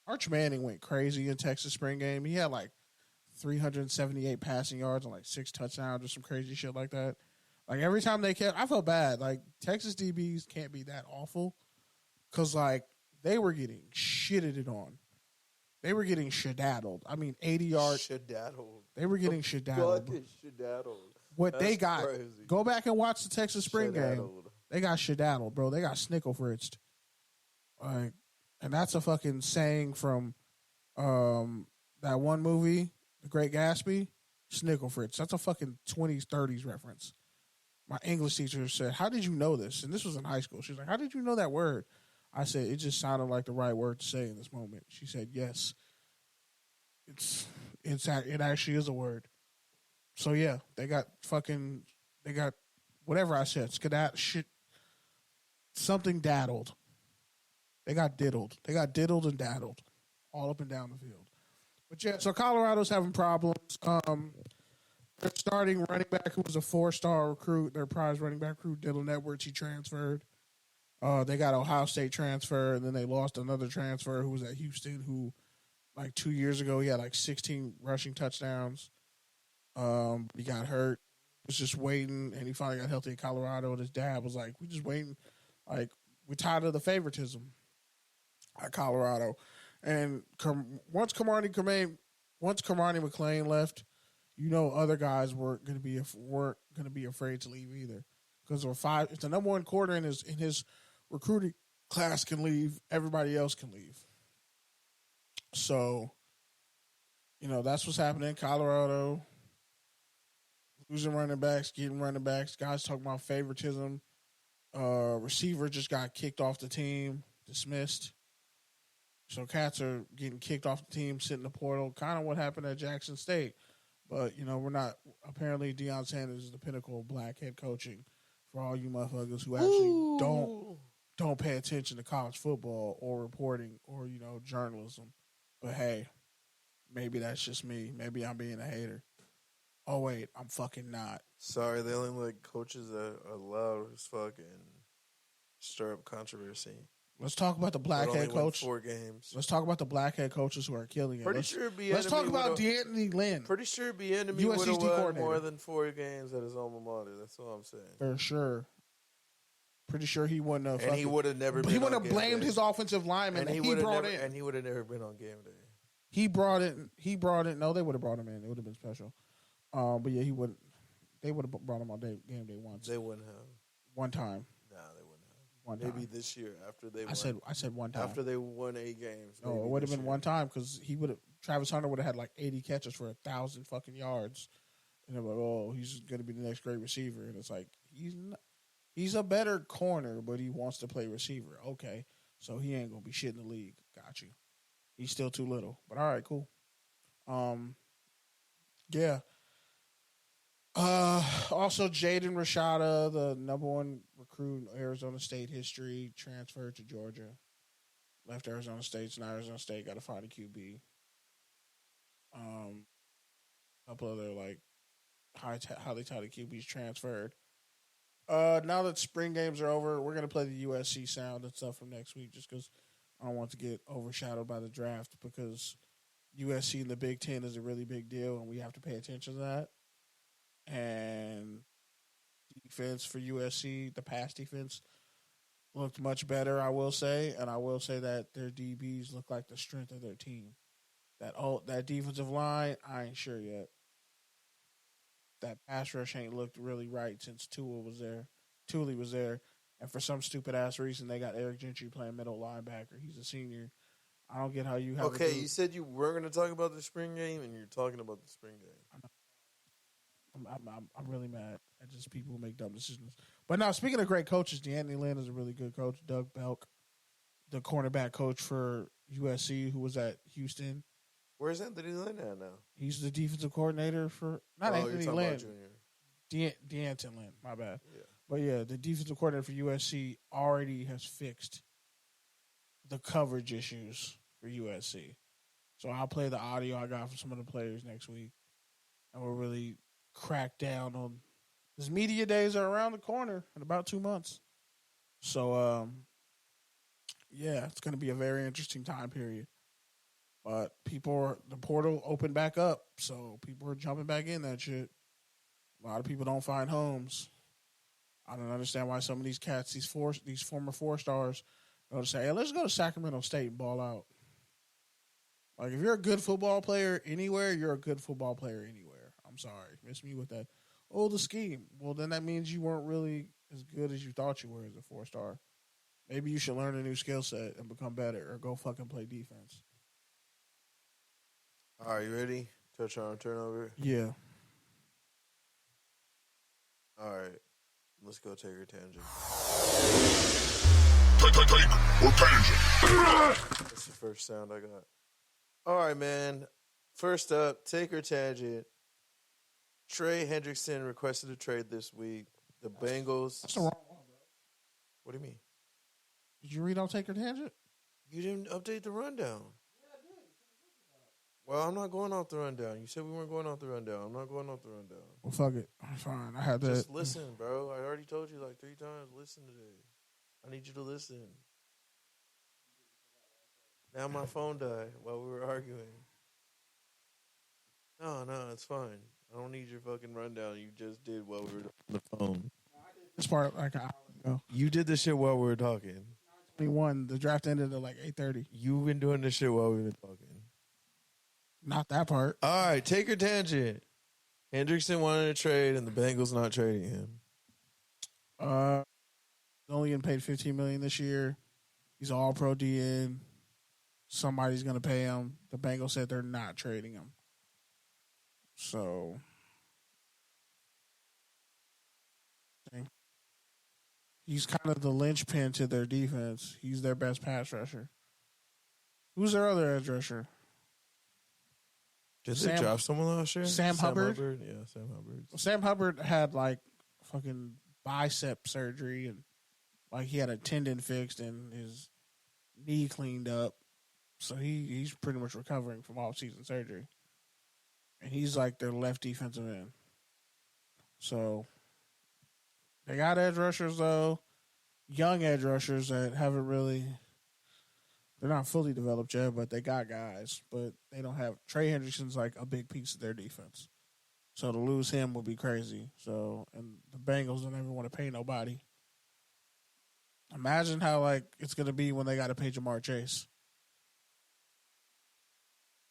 B: Arch Manning went crazy in Texas spring game. He had like 378 passing yards and like 6 touchdowns or some crazy shit like that. Like every time I felt bad. Like Texas DBs can't be that awful because like they were getting shitted on. They were getting shadaddled. I mean, 80 yards.
C: Shadaddled.
B: They were getting shadaddled. What
C: That's
B: they got.
C: crazy.
B: Go back and watch the Texas spring game. They got shadaddled, bro. They got snickle fritzed. Like, and that's a fucking saying from that one movie, The Great Gatsby. Snickle fritz. That's a fucking 20s, 30s reference. My English teacher said, "How did you know this?" And this was in high school. She's like, "How did you know that word?" I said, "It just sounded like the right word to say in this moment." She said, "Yes, it actually is a word." So yeah, they got whatever I said, something daddled. They got diddled. They got diddled and daddled all up and down the field. But yeah, so Colorado's having problems. They're starting running back who was a 4-star recruit. Their prize running back recruit, Dylan Edwards, he transferred. They got Ohio State transfer, and then they lost another transfer who was at Houston who, like 2 years ago, he had like 16 rushing touchdowns. He got hurt. Was just waiting, and he finally got healthy in Colorado, and his dad was like, "We just waiting. Like, we're tired of the favoritism at Colorado." And once Kamani McLean left, you know other guys weren't going to be afraid to leave either, because if the number one quarter in his recruiting class can leave, everybody else can leave. So, you know, that's what's happening in Colorado. losing running backs, getting running backs. Guys talking about favoritism. Receiver just got kicked off the team, dismissed. So cats are getting kicked off the team, sitting in the portal. Kind of what happened at Jackson State. But, we're not. Apparently, Deion Sanders is the pinnacle of black head coaching for all you motherfuckers who actually don't pay attention to college football or reporting or, journalism. But hey, maybe that's just me. Maybe I'm being a hater. Oh, wait, I'm fucking not.
C: Sorry, they only like coaches that are allowed as fucking stir up controversy.
B: Let's talk about the black head coach.
C: 4 games.
B: Let's talk about the black head coaches who are killing it. Let's talk about D'Anthony Lynn.
C: Pretty sure Bieniemy would have won more than 4 games at his alma mater. That's all I'm saying.
B: For sure. Pretty sure he wouldn't have.
C: And he would have never.
B: He would have blamed his offensive lineman that he brought in.
C: And he would have never been on game day.
B: He brought in. No, they would have brought him in. It would have been special. But yeah, he wouldn't. They would have brought him on game day once.
C: They wouldn't have.
B: One time.
C: Nah, they wouldn't have.
B: One time.
C: Maybe this year after they.
B: I said one time.
C: After they won 8 games.
B: No, it would have been one time because Travis Hunter would have had like 80 catches for 1,000 fucking yards, and they're like, oh, he's going to be the next great receiver, and it's like he's not. He's a better corner, but he wants to play receiver. Okay, so he ain't gonna be shit in the league. Got you. He's still too little, but all right, cool. Yeah. Also, Jaden Rashada, the number 1 recruit in Arizona State history, transferred to Georgia. Left Arizona State, so now Arizona State got to find a QB. A couple other like highly touted QBs transferred. Now that spring games are over, we're gonna play the USC sound and stuff from next week, just because I don't want to get overshadowed by the draft, because USC in the Big Ten is a really big deal, and we have to pay attention to that. And defense for USC, the pass defense looked much better, I will say, and I will say that their DBs look like the strength of their team. That defensive line, I ain't sure yet. That pass rush ain't looked really right since Thule was there. And for some stupid ass reason, they got Eric Gentry playing middle linebacker. He's a senior. I don't get how you have.
C: Okay, you said you were going to talk about the spring game, and you're talking about the spring game.
B: I'm really mad at just people who make dumb decisions. But now, speaking of great coaches, D'Anthony Lynn is a really good coach. Doug Belk, the cornerback coach for USC, who was at Houston.
C: Where's Anthony Lynn at now?
B: He's the defensive coordinator for Anthony Lynn. D'Anthony Lynn, my bad.
C: Yeah.
B: But yeah, the defensive coordinator for USC already has fixed the coverage issues for USC. So I'll play the audio I got from some of the players next week, and we'll really crack down on this. Media days are around the corner in about 2 months. So yeah, it's going to be a very interesting time period. But the portal opened back up, so people are jumping back in that shit. A lot of people don't find homes. I don't understand why some of these cats, these former 4-stars, go to say, hey, let's go to Sacramento State and ball out. Like, if you're a good football player anywhere, you're a good football player anywhere. I'm sorry. Miss me with that. Oh, the scheme. Well, then that means you weren't really as good as you thought you were as a 4-star. Maybe you should learn a new skill set and become better, or go fucking play defense.
C: All right, you ready? Touchdown turnover?
B: Yeah.
C: All right. Let's go take her tangent.
D: Take or tangent.
C: That's the first sound I got. All right, man. First up, take her tangent. Trey Hendrickson requested a trade this week. The Bengals.
B: That's the wrong one, bro.
C: What do you mean?
B: Did you read on Take Her Tangent?
C: You didn't update the rundown. Well, I'm not going off the rundown. You said we weren't going off the rundown. I'm not going off the rundown.
B: Well, fuck it. Fine. I had that.
C: Just listen, bro. I already told you like 3 times. Listen today. I need you to listen. Now my phone died while we were arguing. No, it's fine. I don't need your fucking rundown. You just did while we were on the phone.
B: This part like an hour ago.
C: You did this shit while we were talking.
B: 21. The draft ended at like 8:30.
C: You've been doing this shit while we've been talking.
B: Not that part.
C: All right, take your tangent. Hendrickson wanted a trade, and the Bengals not trading him.
B: Only getting paid $15 million this year. He's all pro DN. Somebody's gonna pay him. The Bengals said they're not trading him. So He's kind of the linchpin to their defense. He's their best pass rusher. Who's their other edge rusher?
C: Did they draft someone last year?
B: Sam Hubbard?
C: Yeah, Sam Hubbard.
B: Sam Hubbard had like fucking bicep surgery and like he had a tendon fixed and his knee cleaned up. So he's pretty much recovering from off-season surgery. And he's like their left defensive end. So they got edge rushers though, young edge rushers that haven't really. They're not fully developed yet, but they got guys. But they don't have Trey Hendrickson's like a big piece of their defense. So to lose him would be crazy. So and the Bengals don't ever want to pay nobody. Imagine how like it's gonna be when they got to pay Jamar Chase.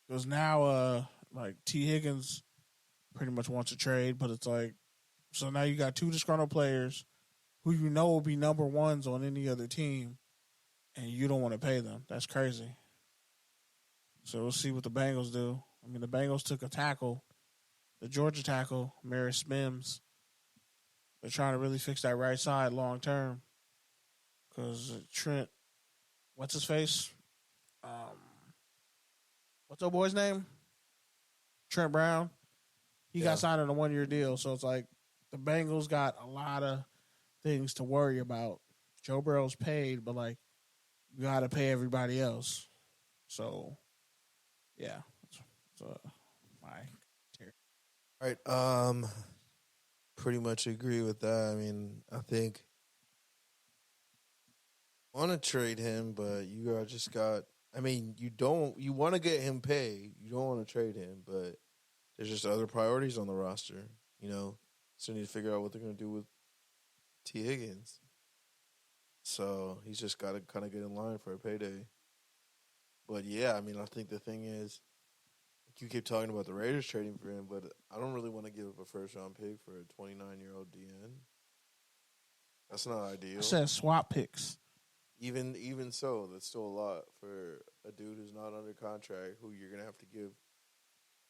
B: Because now like T. Higgins pretty much wants a trade, but it's like so now you got two disgruntled players who you know will be number ones on any other team. And you don't want to pay them. That's crazy. So we'll see what the Bengals do. I mean, the Bengals took a tackle, the Georgia tackle, Maris Mims. They're trying to really fix that right side long term. Because Trent, what's his face? What's old boy's name? Trent Brown. He got signed on a 1-year deal. So it's like the Bengals got a lot of things to worry about. Joe Burrow's paid, but like, you got to pay everybody else. So, yeah. That's my theory.
C: All right. Pretty much agree with that. I mean, I think I want to trade him, but you just got. I mean, you want to get him paid. You don't want to trade him, but there's just other priorities on the roster. You know, so you need to figure out what they're going to do with T. Higgins. So he's just got to kind of get in line for a payday. But yeah, I mean, I think the thing is, you keep talking about the Raiders trading for him, but I don't really want to give up a first-round pick for a 29-year-old DN. That's not ideal.
B: I said swap picks.
C: Even so, that's still a lot for a dude who's not under contract, who you're gonna have to give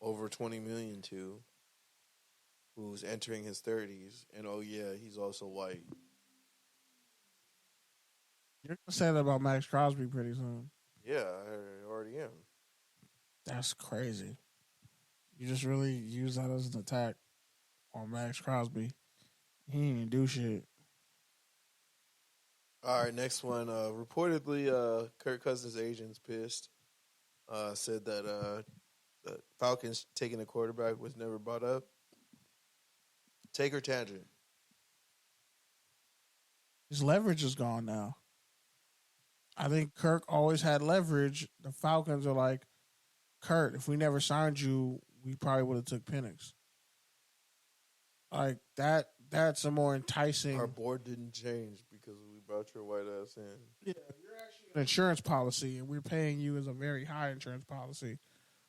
C: over $20 million to, who's entering his 30s, and oh yeah, he's also white.
B: You're gonna say that about Max Crosby pretty soon.
C: Yeah, I already am.
B: That's crazy. You just really use that as an attack on Max Crosby. He didn't even do shit.
C: All right, next one. Reportedly, Kirk Cousins' agent's pissed. Said that the Falcons taking a quarterback was never brought up. Take or tangent?
B: His leverage is gone now. I think Kirk always had leverage. The Falcons are like, Kurt, if we never signed you, we probably would have took Penix. Like that's a more enticing.
C: Our board didn't change because we brought your white ass in.
B: Yeah, you're actually an insurance policy, and we're paying you as a very high insurance policy.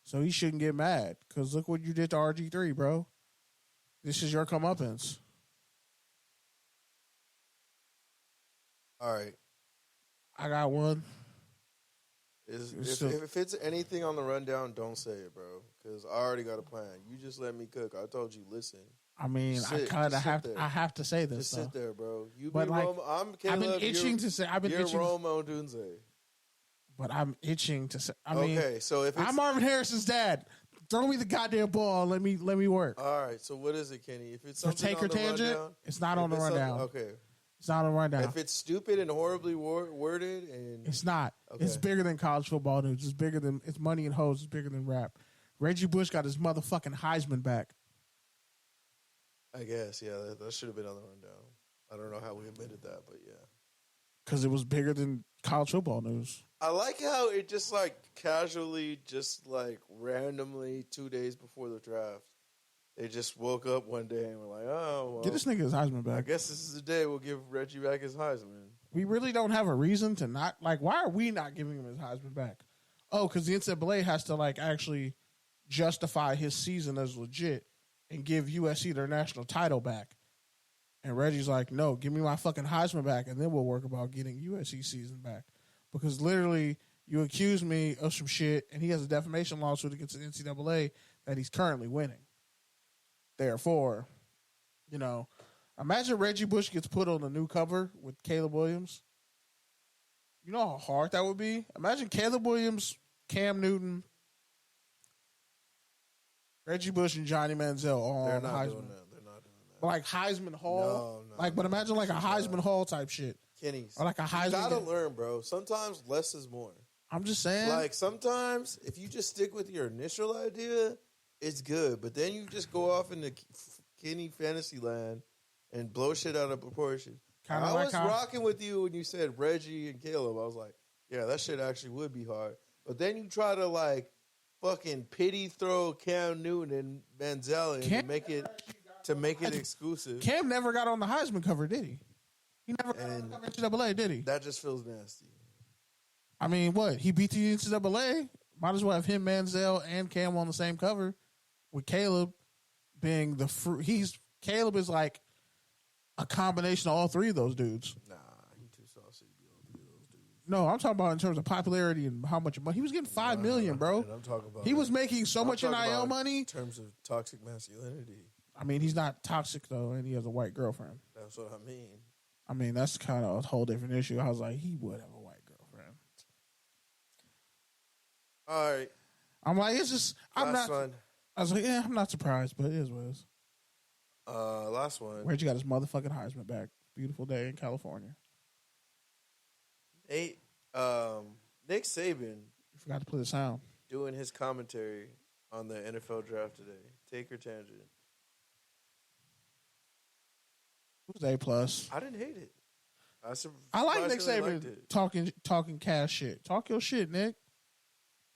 B: So he shouldn't get mad because look what you did to RG3, bro. This is your comeuppance.
C: All right.
B: I got one.
C: If it's anything on the rundown, don't say it, bro. Because I already got a plan. You just let me cook. I told you, listen.
B: I mean, I kind of have to. I have to say this.
C: Just sit there, bro. You
B: but
C: be
B: like,
C: Rome. I'm Caleb.
B: I've been itching to say. I've been itching.
C: Rome Odunze.
B: But I'm itching to say. I mean,
C: okay. So if it's,
B: I'm Marvin Harrison's dad, throw me the goddamn ball. Let me work.
C: All right. So what is it, Kenny? If it's
B: For
C: something
B: take
C: on
B: or
C: the
B: tangent,
C: rundown,
B: it's not on the rundown.
C: Okay.
B: It's not on the rundown.
C: If it's stupid and horribly worded, and
B: it's not.
C: Okay.
B: It's bigger than college football news. It's bigger than it's money and hoes. It's bigger than rap. Reggie Bush got his motherfucking Heisman back.
C: I guess, yeah, that should have been on the rundown. I don't know how we admitted that, but yeah.
B: Because it was bigger than college football news.
C: I like how it just like casually, just like randomly 2 days before the draft, they just woke up one day and were like, oh, well.
B: Get this nigga his Heisman back.
C: I guess this is the day we'll give Reggie back his Heisman.
B: We really don't have a reason to not, like, why are we not giving him his Heisman back? Oh, because the NCAA has to, like, actually justify his season as legit and give USC their national title back. And Reggie's like, no, give me my fucking Heisman back, and then we'll work about getting USC season back. Because literally, you accuse me of some shit, and he has a defamation lawsuit against the NCAA that he's currently winning. Therefore, you know, Imagine Reggie Bush gets put on the new cover with Caleb Williams. You know how hard that would be? Imagine Caleb Williams, Cam Newton, Reggie Bush, and Johnny Manziel all
C: They're
B: on
C: not
B: Heisman.
C: doing that. They're not doing that.
B: But like Heisman Hall.
C: No,
B: but imagine like a Heisman Hall type shit.
C: Kenny's.
B: Or like a Heisman.
C: You gotta learn, bro. Sometimes less is more.
B: I'm just saying.
C: Like sometimes if you just stick with your initial idea, it's good. But then you just go off into Kenny fantasy land and blow shit out of proportion. I was rocking with you when you said Reggie and Caleb. I was like, yeah, that shit actually would be hard. But then you try to like fucking pity throw Cam Newton and Manziel in to make it exclusive.
B: Cam never got on the Heisman cover, did he? He never got on the cover of NCAA, did he?
C: That just feels nasty.
B: I mean, what? He beat the NCAA. Might as well have him, Manziel, and Cam on the same cover, with Caleb being the fruit. Caleb is like a combination of all three of those dudes.
C: Nah, he too saucy to be all three of those dudes.
B: No, I'm talking about in terms of popularity and how much money. He was getting $5 million, bro.
C: I'm talking about
B: he was making so much
C: talking
B: NIL
C: about
B: money.
C: In terms of toxic masculinity.
B: I mean, he's not toxic, though, and he has a white girlfriend.
C: That's what I mean.
B: I mean, that's kind of a whole different issue. I was like, he would have a white girlfriend.
C: All right.
B: I'm like, it's just,
C: Last one.
B: I was like, yeah, I'm not surprised, but it is what it is.
C: Last one.
B: Reggie got his motherfucking Heisman back. Beautiful day in California.
C: Nick Saban.
B: You forgot to play the sound.
C: Doing his commentary on the NFL draft today. Take or tangent.
B: It was A+.
C: I didn't hate it.
B: I like Nick Saban talking cash shit. Talk your shit, Nick.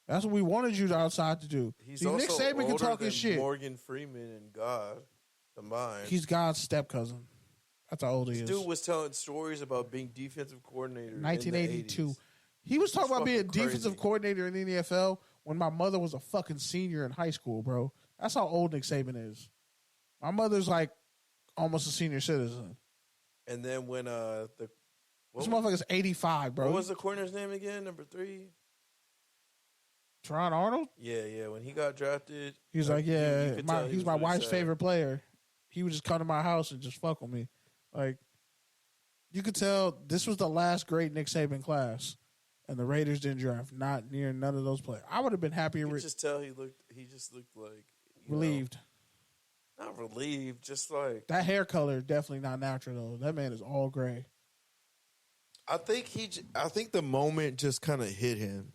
B: That's what we wanted you outside to do.
C: He's also
B: Nick Saban can talk his shit.
C: Morgan Freeman and God combined.
B: He's God's step cousin. That's how old he is.
C: This dude was telling stories about being defensive coordinator
B: 1982.
C: in the 80s.
B: He was talking about being
C: crazy.
B: defensive coordinator in the NFL when my mother was a fucking senior in high school, bro. That's how old Nick Saban is. My mother's like almost a senior citizen.
C: And then when
B: this motherfucker's 85, bro.
C: What was the corner's name again? Number 3?
B: Teron Arnold?
C: Yeah. When he got drafted,
B: he was like, yeah, he's my
C: really
B: wife's
C: sad.
B: favorite player. He would just come to my house and just fuck with me. Like, you could tell this was the last great Nick Saban class, and the Raiders didn't draft not near none of those players. I would have been happier.
C: You could just tell he just looked like
B: relieved.
C: Not relieved, just like
B: that hair color definitely not natural though. That man is all gray.
C: I think the moment just kind of hit him,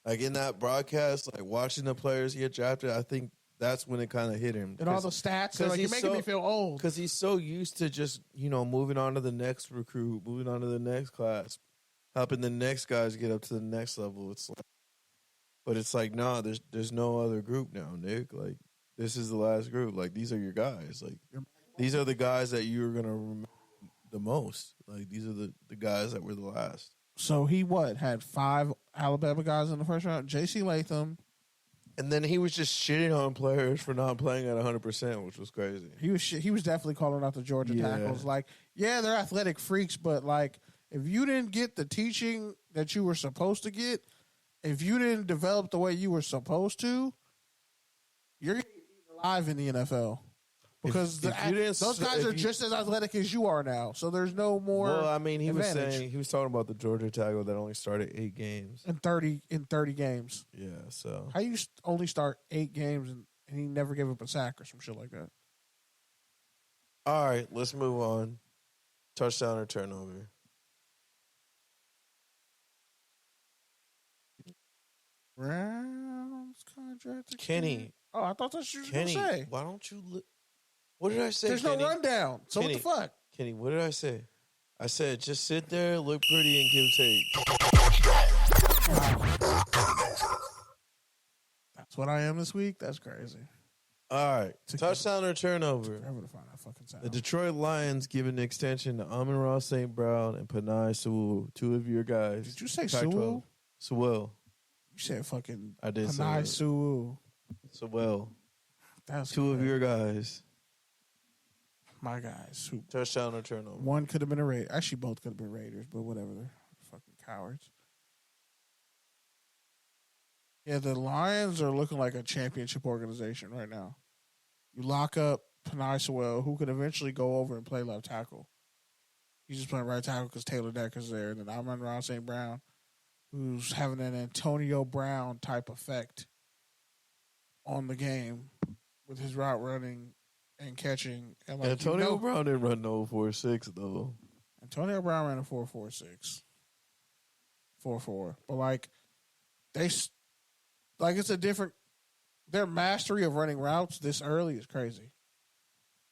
C: like in that broadcast, like watching the players get drafted. I think that's when it kind of hit him.
B: And all the stats, like, you're making me feel old
C: because he's so used to just moving on to the next recruit, moving on to the next class, helping the next guys get up to the next level. But it's like, nah, there's no other group now, Nick. Like, this is the last group. Like, these are your guys. Like, these are the guys that you're gonna remember the most. Like, these are the guys that were the last.
B: So he had 5 Alabama guys in the first round. J.C. Latham.
C: And then he was just shitting on players for not playing at 100%, which was crazy.
B: He was definitely calling out the Georgia tackles. Like, yeah, they're athletic freaks, but like, if you didn't get the teaching that you were supposed to get, if you didn't develop the way you were supposed to, you're going to get eaten alive in the NFL. Because those guys are just as athletic as you are now. So there's no more.
C: Well, I mean, he
B: advantage.
C: was talking about the Georgia tackle that only started 8 games
B: in 30 games.
C: Yeah, so
B: how you only start 8 games and he never gave up a sack or some shit like that?
C: All right, let's move on. Touchdown or turnover?
B: Browns contract.
C: Kenny.
B: Oh, I thought that's what you were going to say.
C: Why don't you look? What did I say?
B: There's
C: Kenny?
B: no rundown. So
C: Kenny,
B: what the fuck?
C: Kenny, what did I say? I said just sit there, look pretty, and give take.
B: That's what I am this week. That's crazy.
C: All right, touchdown or turnover?
B: Forever to find that fucking sound.
C: The Detroit Lions give an extension to Amon-Ra St. Brown and Panay Sewell, 2 of your guys.
B: Did you say
C: Pac-12.
B: Sewell?
C: Sewell.
B: You said fucking
C: I did say
B: Panay Sewell.
C: Sewell.
B: That's
C: 2 of your guys.
B: My guys. Who,
C: touchdown or turnover?
B: One could have been a Raider. Actually, both could have been Raiders, but whatever. They're fucking cowards. Yeah, the Lions are looking like a championship organization right now. You lock up Panay Sewell, who could eventually go over and play left tackle. He's just playing right tackle because Taylor Decker's there. And then Amon-Ra St. Brown, who's having an Antonio Brown type effect on the game with his route running and catching. And like,
C: Antonio Brown didn't run no 4.6 though.
B: Antonio Brown ran a 4.46, 4.4. But like it's a different. Their mastery of running routes this early is crazy. You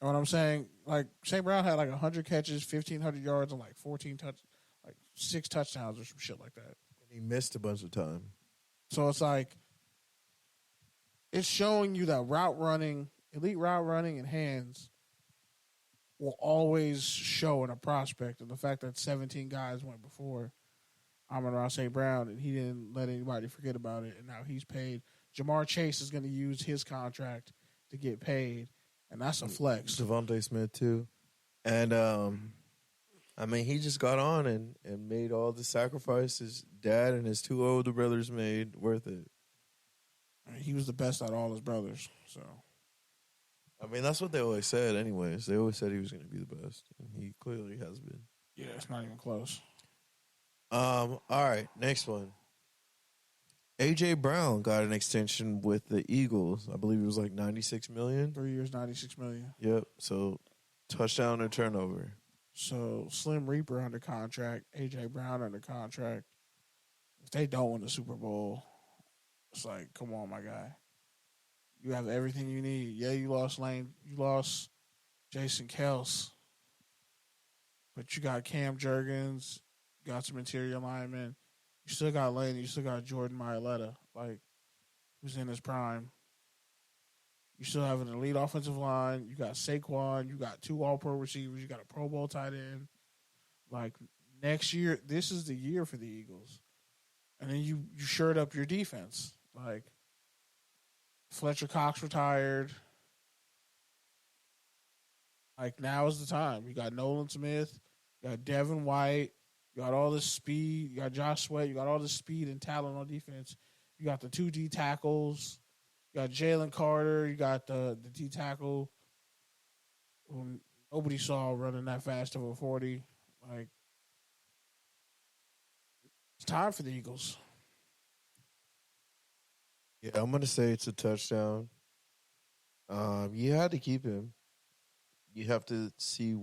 B: know what I'm saying? Like St. Brown had like 100 catches, 1,500 yards, and like 6 touchdowns or some shit like that.
C: And he missed a bunch of time.
B: So it's like it's showing you that elite route running and hands will always show in a prospect. And the fact that 17 guys went before Amon-Ra St. Brown and he didn't let anybody forget about it, and now he's paid. Jamar Chase is going to use his contract to get paid, and that's a flex.
C: Devontae Smith too. And I mean, he just got on and made all the sacrifices dad and his 2 older brothers made worth it.
B: I mean, he was the best out of all his brothers. So,
C: I mean, that's what they always said anyways. They always said he was going to be the best, and he clearly has been.
B: yeah, it's not even close.
C: All right, next one. A.J. Brown got an extension with the Eagles. I believe it was like $96 million.
B: 3 years, $96 million.
C: Yep, so touchdown or turnover.
B: So Slim Reaper under contract, A.J. Brown under contract. If they don't win the Super Bowl, it's like, come on, my guy. You have everything you need. Yeah, you lost Jason Kels, but you got Cam Jurgens, got some interior linemen. You still got Lane. You still got Jordan Mailata, like, who's in his prime. You still have an elite offensive line. You got Saquon. You got 2 All-Pro receivers. You got a Pro Bowl tight end. Like, next year, this is the year for the Eagles. And then you shored up your defense. Like, Fletcher Cox retired. Like, now is the time. You got Nolan Smith. You got Devin White. You got all this speed. You got Josh Sweat. You got all this speed and talent on defense. You got the 2 D tackles. You got Jalen Carter. You got the D tackle who nobody saw running that fast over 40. Like, it's time for the Eagles.
C: Yeah, I'm going to say it's a touchdown. You had to keep him. You have to see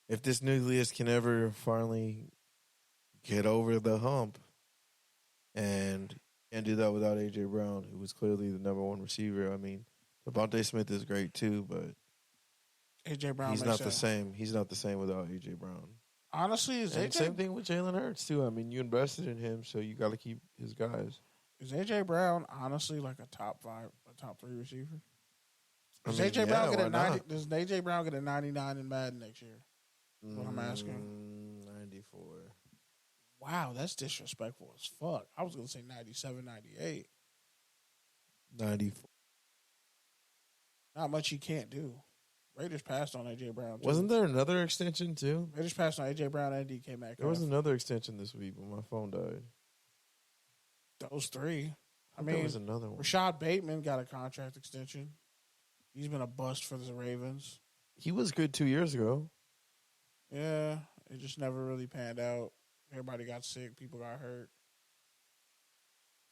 C: if this nucleus can ever finally get over the hump. And can't do that without A.J. Brown, who was clearly the number 1 receiver. I mean, Devontae Smith is great too, but
B: A.J. Brown
C: he's not the same. He's not the same without A.J. Brown.
B: Honestly,
C: same thing with Jalen Hurts too. I mean, you invested in him, so you got to keep his guys.
B: Is A.J. Brown honestly like a top 3 receiver? Does
C: I mean,
B: A.J. Brown get a 90?
C: not?
B: Does A.J. Brown get a 99 in Madden next year? That's what I'm asking.
C: 94.
B: Wow, that's disrespectful as fuck. I was going to say 97, 98.
C: 94.
B: Not much he can't do. Raiders passed on A.J. Brown, too.
C: Wasn't there another extension too?
B: Raiders passed on A.J. Brown and DK Metcalf.
C: There was another extension this week, but my phone died.
B: Those 3. I
C: There
B: mean,
C: was another one.
B: Rashad Bateman got a contract extension. He's been a bust for the Ravens.
C: He was good 2 years ago.
B: Yeah, it just never really panned out. Everybody got sick. People got hurt.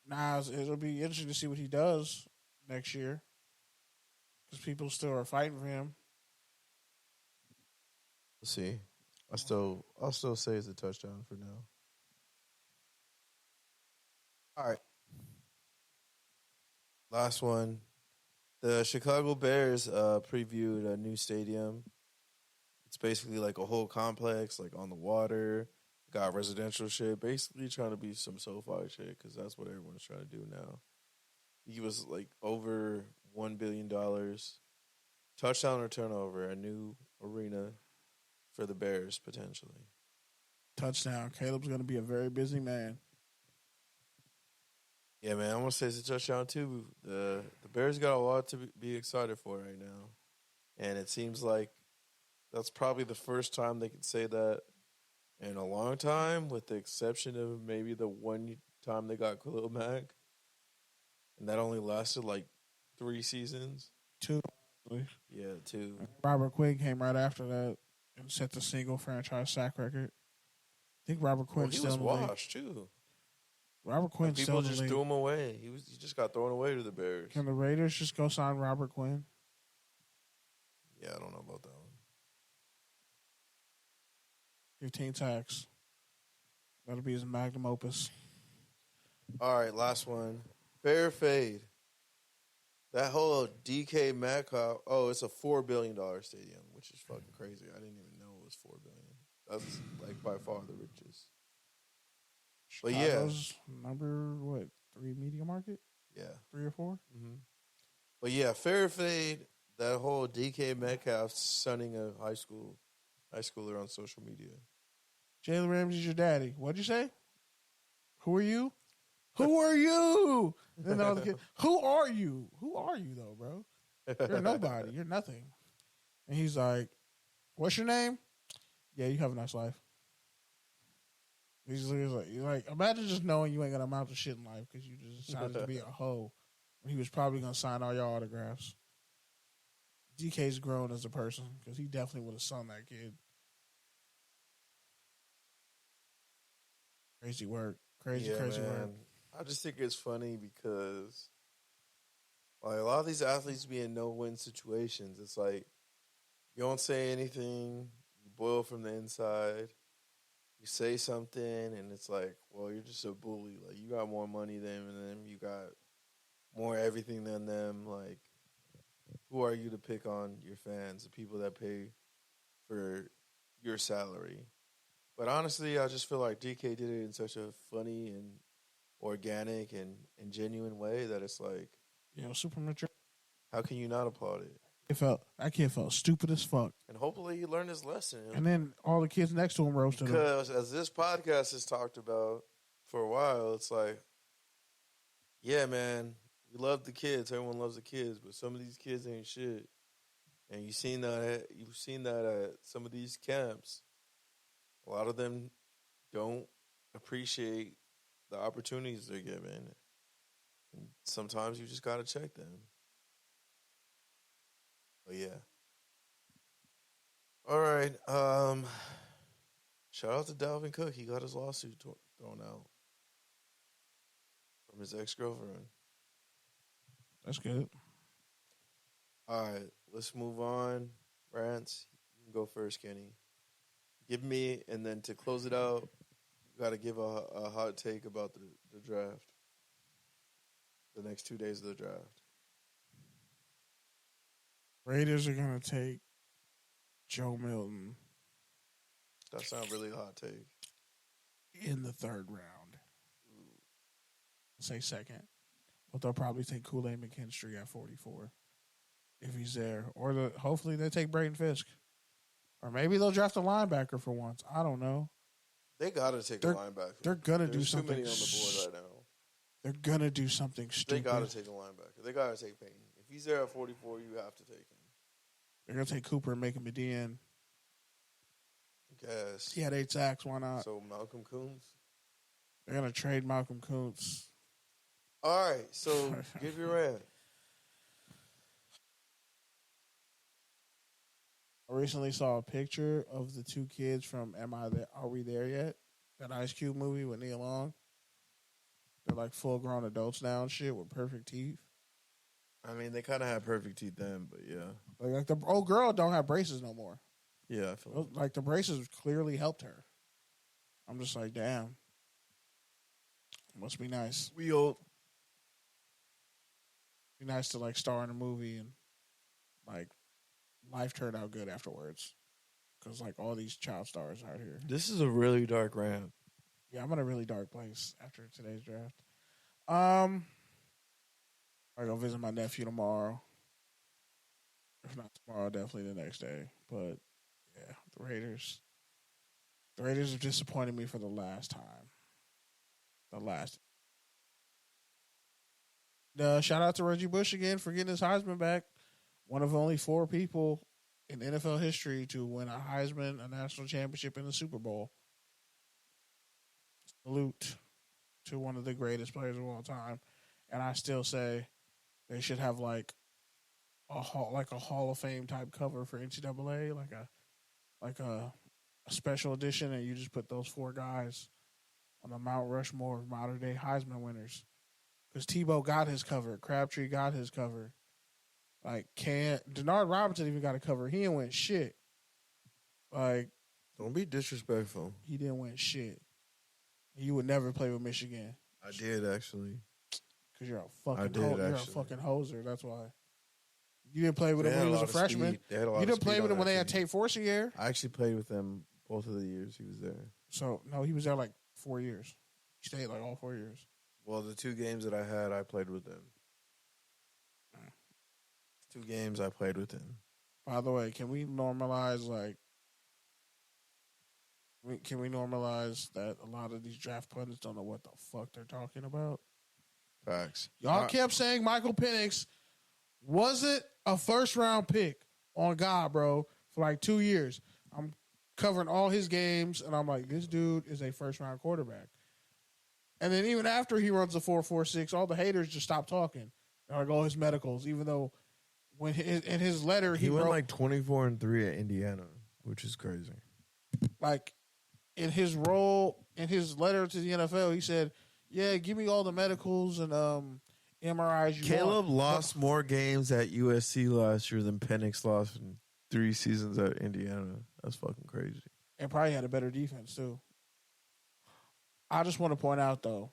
B: Now it'll be interesting to see what he does next year because people still are fighting for him.
C: We'll see. I'll still say it's a touchdown for now. All right. Last one. The Chicago Bears previewed a new stadium. It's basically like a whole complex, like on the water. Got residential shit. Basically trying to be some SoFi shit because that's what everyone's trying to do now. He was like over $1 billion. Touchdown or turnover, a new arena for the Bears potentially.
B: Touchdown. Caleb's going to be a very busy man.
C: Yeah, man, I'm going to say it's a touchdown too. The Bears got a lot to be excited for right now. And it seems like that's probably the first time they can say that in a long time, with the exception of maybe the one time they got Khalil Mack. And that only lasted like 3 seasons.
B: 2.
C: Yeah, too.
B: Robert Quinn came right after that and set the single franchise sack record. I think Robert
C: Well,
B: Quinn's
C: he
B: still
C: was
B: in the league.
C: washed too.
B: Robert
C: And
B: Quinn's still
C: people
B: in the
C: just
B: league.
C: threw him away. He just got thrown away to the Bears.
B: Can the Raiders just go sign Robert Quinn?
C: Yeah, I don't know about that one.
B: 15 sacks. That'll be his magnum opus.
C: All right, last one. Fair fade. That whole DK Metcalf. Oh, it's a $4 billion stadium, which is fucking crazy. I didn't even know it was $4 billion. That's like by far the richest. But yeah,
B: Chicago's number, 3 media market?
C: yeah.
B: 3 or 4?
C: Mm-hmm. But yeah, fair fade. That whole DK Metcalf sunning a high schooler on social media.
B: Jalen Ramsey's your daddy. What'd you say? Who are you? Who are you? Then all the kids, who are you? Who are you though, bro? You're nobody. You're nothing. And he's like, "What's your name?" Yeah, you have a nice life. He's like, imagine just knowing you ain't gonna amount to shit in life because you just decided to be a hoe. When he was probably gonna sign all your autographs. DK's grown as a person because he definitely would have sung that kid. Crazy work. Crazy work.
C: I just think it's funny because like a lot of these athletes be in no-win situations. It's like you don't say anything, you boil from the inside. You say something, and it's like, well, you're just a bully. Like you got more money than them, you got more everything than them. Like, who are you to pick on your fans, the people that pay for your salary? But honestly, I just feel like DK did it in such a funny and organic and genuine way that it's like,
B: Super mature.
C: how can you not applaud it?
B: That kid felt stupid as fuck.
C: And hopefully he learned his lesson.
B: And then all the kids next to him roasted him.
C: Because as this podcast has talked about for a while, it's like, yeah, man, we love the kids. Everyone loves the kids, but some of these kids ain't shit. And you've seen that at some of these camps. A lot of them don't appreciate the opportunities they're given. And sometimes you just got to check them. But yeah. All right. Shout out to Dalvin Cook. He got his lawsuit thrown out from his ex-girlfriend.
B: That's good.
C: All right. Let's move on. Rants, you can go first, Kenny. Give me, and then to close it out, you got to give a hot take about the draft. The next 2 days of the draft.
B: Raiders are going to take Joe Milton
C: That sounds really hot take.
B: in the 3rd round. Say 2nd. But they'll probably take Kool-Aid McKinstry at 44 if he's there. Or hopefully they take Brayden Fisk. Or maybe they'll draft a linebacker for once. I don't know.
C: They got to take a linebacker.
B: They're going to do
C: There's
B: something.
C: too many on the board right now.
B: They're going to do something stupid.
C: They got to take a linebacker. They got to take Payton. If he's there at 44, you have to take him.
B: They're going to take Cooper and make him a DN.
C: Yes.
B: He had 8 sacks. Why not?
C: So Malcolm Coons.
B: They're going to trade Malcolm Kuntz.
C: All right. So give your rant.
B: I recently saw a picture of the 2 kids from Are We There Yet? That Ice Cube movie with Nia Long. They're like full-grown adults now and shit with perfect teeth.
C: I mean, they kind of had perfect teeth then, but yeah.
B: Like the old girl don't have braces no more.
C: Yeah, I feel
B: Like the braces clearly helped her. I'm just like, damn. Must be nice.
C: we old.
B: Be nice to like star in a movie and like life turned out good afterwards. Because like all these child stars out here.
C: This is a really dark rant.
B: Yeah, I'm in a really dark place after today's draft. I go visit my nephew tomorrow. If not tomorrow, definitely the next day. But yeah, the Raiders. The Raiders have disappointed me for the last time. Shout out to Reggie Bush again for getting his Heisman back. One of only 4 people in NFL history to win a Heisman, a national championship, and a Super Bowl. Salute to one of the greatest players of all time. And I still say they should have like like a Hall of Fame type cover for NCAA, like a special edition, and you just put those 4 guys on the Mount Rushmore of modern day Heisman winners. Because Tebow got his cover, Crabtree got his cover. Like Denard Robinson even got a cover. He didn't win shit. Like,
C: don't be disrespectful.
B: He didn't win shit. You would never play with Michigan.
C: I did actually.
B: Because you're a fucking hoser. That's why. You didn't play with
C: They
B: him
C: had
B: when he
C: a
B: was a
C: lot of
B: freshman.
C: speed. They had a lot
B: You
C: of
B: didn't play
C: speed
B: with
C: on
B: him when
C: that
B: they had
C: team.
B: Tate Forcier.
C: I actually played with them both of the years he was there.
B: So, no, he was there like 4 years. He stayed like all 4 years.
C: Well, the 2 games that I had, I played with them. 2 games I played with him.
B: By the way, can we normalize that a lot of these draft pundits don't know what the fuck they're talking about?
C: Facts.
B: Y'all kept saying Michael Penix wasn't a first-round pick on God, bro, for like 2 years. I'm covering all his games, and I'm like, this dude is a first-round quarterback. And then even after he runs a 4.46, all the haters just stop talking. They're like, oh, his medicals, even though when in his letter
C: he went like 24-3 at Indiana, which is crazy.
B: Like in his letter to the NFL, he said, "Yeah, give me all the medicals and MRIs."
C: Caleb lost more games at USC last year than Penix lost in 3 seasons at Indiana. That's fucking crazy.
B: And probably had a better defense too. I just want to point out though,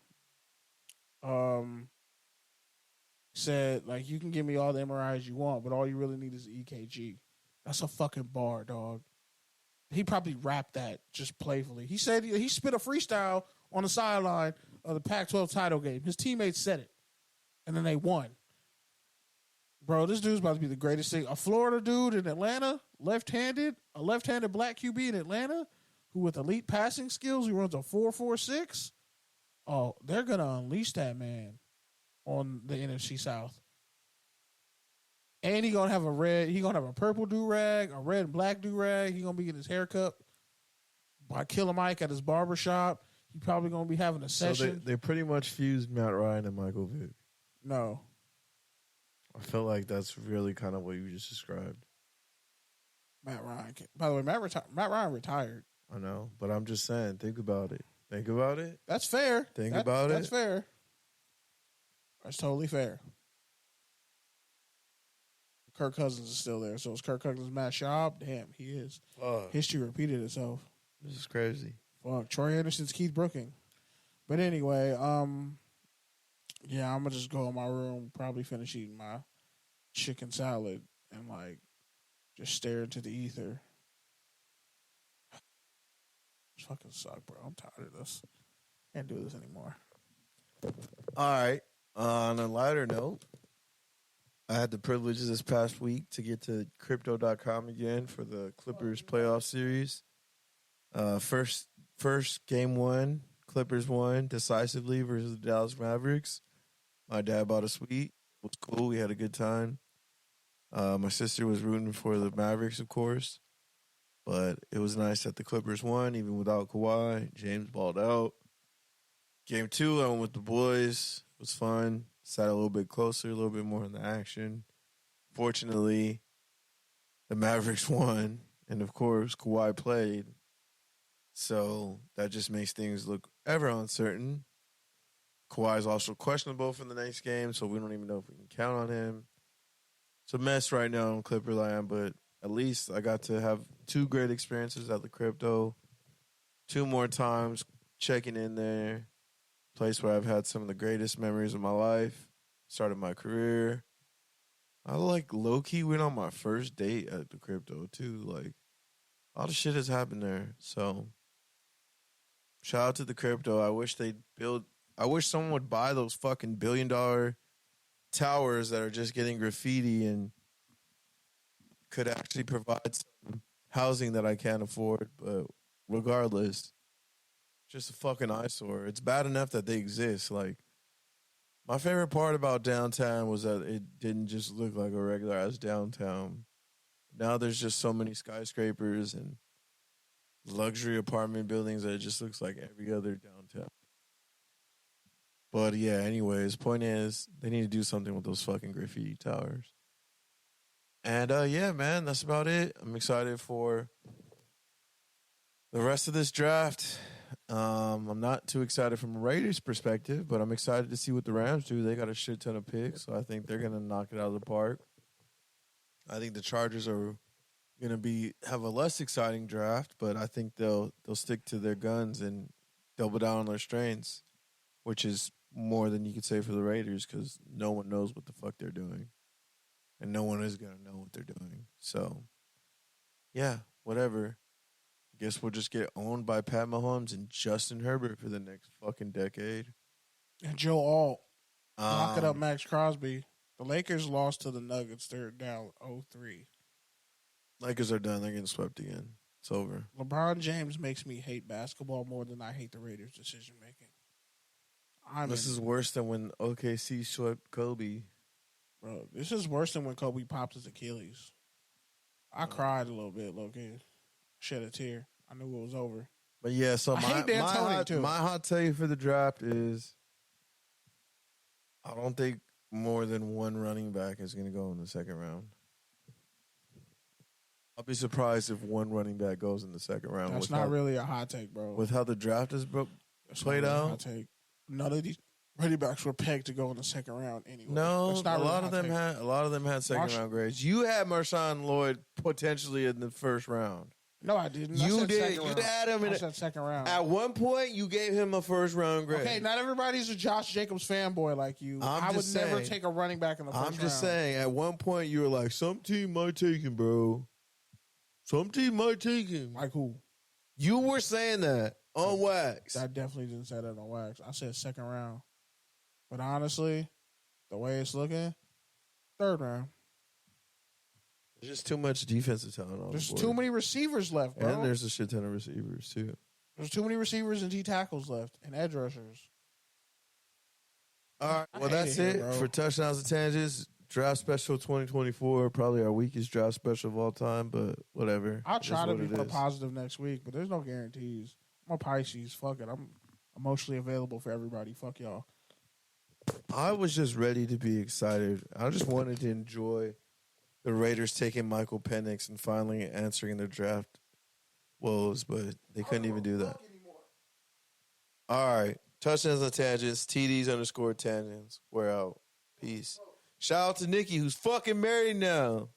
B: said like you can give me all the MRIs you want, but all you really need is the EKG. That's a fucking bar, dog. He probably rapped that just playfully. He said he spit a freestyle on the sideline of the Pac-12 title game. His teammates said it, and then they won. Bro, this dude's about to be the greatest thing. A Florida dude in Atlanta, a left-handed black QB in Atlanta, who with elite passing skills, who runs a 4.46. Oh, they're gonna unleash that man on the NFC South. And he gonna have a purple do-rag, a red and black do-rag. He gonna be getting his hair cut by Killer Mike at his barbershop. He probably gonna be having a session.
C: So they pretty much fused Matt Ryan and Michael Vick.
B: No.
C: I feel like that's really kind of what you just described.
B: Matt Ryan. By the way, Matt Ryan retired.
C: I know, but I'm just saying, think about it. Think about it.
B: That's fair.
C: Think about it.
B: That's fair. That's totally fair. Kirk Cousins is still there. So is Kirk Cousins Matt Schaub? Damn, he is. History repeated itself.
C: This is crazy.
B: Fuck. Troy Anderson's Keith Brooking. But anyway, yeah, I'm gonna just go in my room, probably finish eating my chicken salad and like just stare into the ether. This fucking suck, bro. I'm tired of this. Can't do this anymore.
C: All right. On a lighter note, I had the privilege this past week to get to Crypto.com again for the Clippers playoff series. First game 1, Clippers won decisively versus the Dallas Mavericks. My dad bought a suite. It was cool. We had a good time. My sister was rooting for the Mavericks, of course. But it was nice that the Clippers won, even without Kawhi. James balled out. Game 2, I went with the boys. It was fun. Sat a little bit closer, a little bit more in the action. Fortunately, the Mavericks won. And, of course, Kawhi played. So that just makes things look ever uncertain. Kawhi is also questionable for the next game, so we don't even know if we can count on him. It's a mess right now in Clipperland, but at least I got to have 2 great experiences at the Crypto. 2 more times checking in there. Place where I've had some of the greatest memories of my life. Started my career. I low-key went on my first date at the Crypto too. Like, a lot of shit has happened there. So, shout out to the Crypto. I wish someone would buy those fucking $1 billion towers that are just getting graffiti and could actually provide some housing that I can't afford. But regardless, just a fucking eyesore. It's bad enough that they exist. Like, my favorite part about downtown was that it didn't just look like a regular ass downtown. Now there's just so many skyscrapers and luxury apartment buildings that it just looks like every other downtown. But yeah, anyways, point is, they need to do something with those fucking graffiti towers. And yeah, man, that's about it. I'm excited for the rest of this draft. I'm not too excited from a Raiders perspective, but I'm excited to see what the Rams do. They got a shit ton of picks, so I think they're gonna knock it out of the park. I think the Chargers are gonna have a less exciting draft, but I think they'll stick to their guns and double down on their strengths, which is more than you could say for the Raiders because no one knows what the fuck they're doing, and no one is gonna know what they're doing. So, yeah, whatever. Guess we'll just get owned by Pat Mahomes and Justin Herbert for the next fucking decade.
B: And Joe Alt. Lock it up, Max Crosby. The Lakers lost to the Nuggets. They're down 0-3.
C: Lakers are done. They're getting swept again. It's over.
B: LeBron James makes me hate basketball more than I hate the Raiders' decision making.
C: This is worse than when OKC swept Kobe.
B: Bro, this is worse than when Kobe popped his Achilles. I cried a little bit, low-key. Shed a tear. I knew it was over.
C: But yeah, so my hot take for the draft is I don't think more than one running back is going to go in the second round. I'll be surprised if one running back goes in the second round.
B: That's not really a hot take, bro.
C: With how the draft is played out.
B: Hot take. None of these running backs were pegged to go in the second round anyway.
C: No, a lot of them had second round grades. You had Marshawn Lloyd potentially in the first round.
B: No, I didn't.
C: You did. You had him in
B: the second round.
C: At one point, you gave him a first round grade.
B: Okay, not everybody's a Josh Jacobs fanboy like you. I would never take a running back in the first round.
C: I'm just saying, at one point, you were like, some team might take him, bro. Some team might take him.
B: Like who?
C: You were saying that on wax.
B: I definitely didn't say that on wax. I said second round. But honestly, the way it's looking, third round.
C: There's just too much defensive talent on
B: There's
C: the board.
B: too many receivers left, bro.
C: And there's a shit ton of receivers, too.
B: There's too many receivers and D tackles left and edge rushers.
C: All right, well, that's it for Touchdowns and Tangents. Draft Special 2024, probably our weakest draft special of all time, but whatever.
B: I'll try to be more positive next week, but there's no guarantees. I'm a Pisces. Fuck it. I'm emotionally available for everybody. Fuck y'all.
C: I was just ready to be excited. I just wanted to enjoy the Raiders taking Michael Penix and finally answering their draft woes, but they couldn't even do that. All right. Touchdowns and Tangents, TDs _ tangents. We're out. Peace. Shout out to Nikki, who's fucking married now.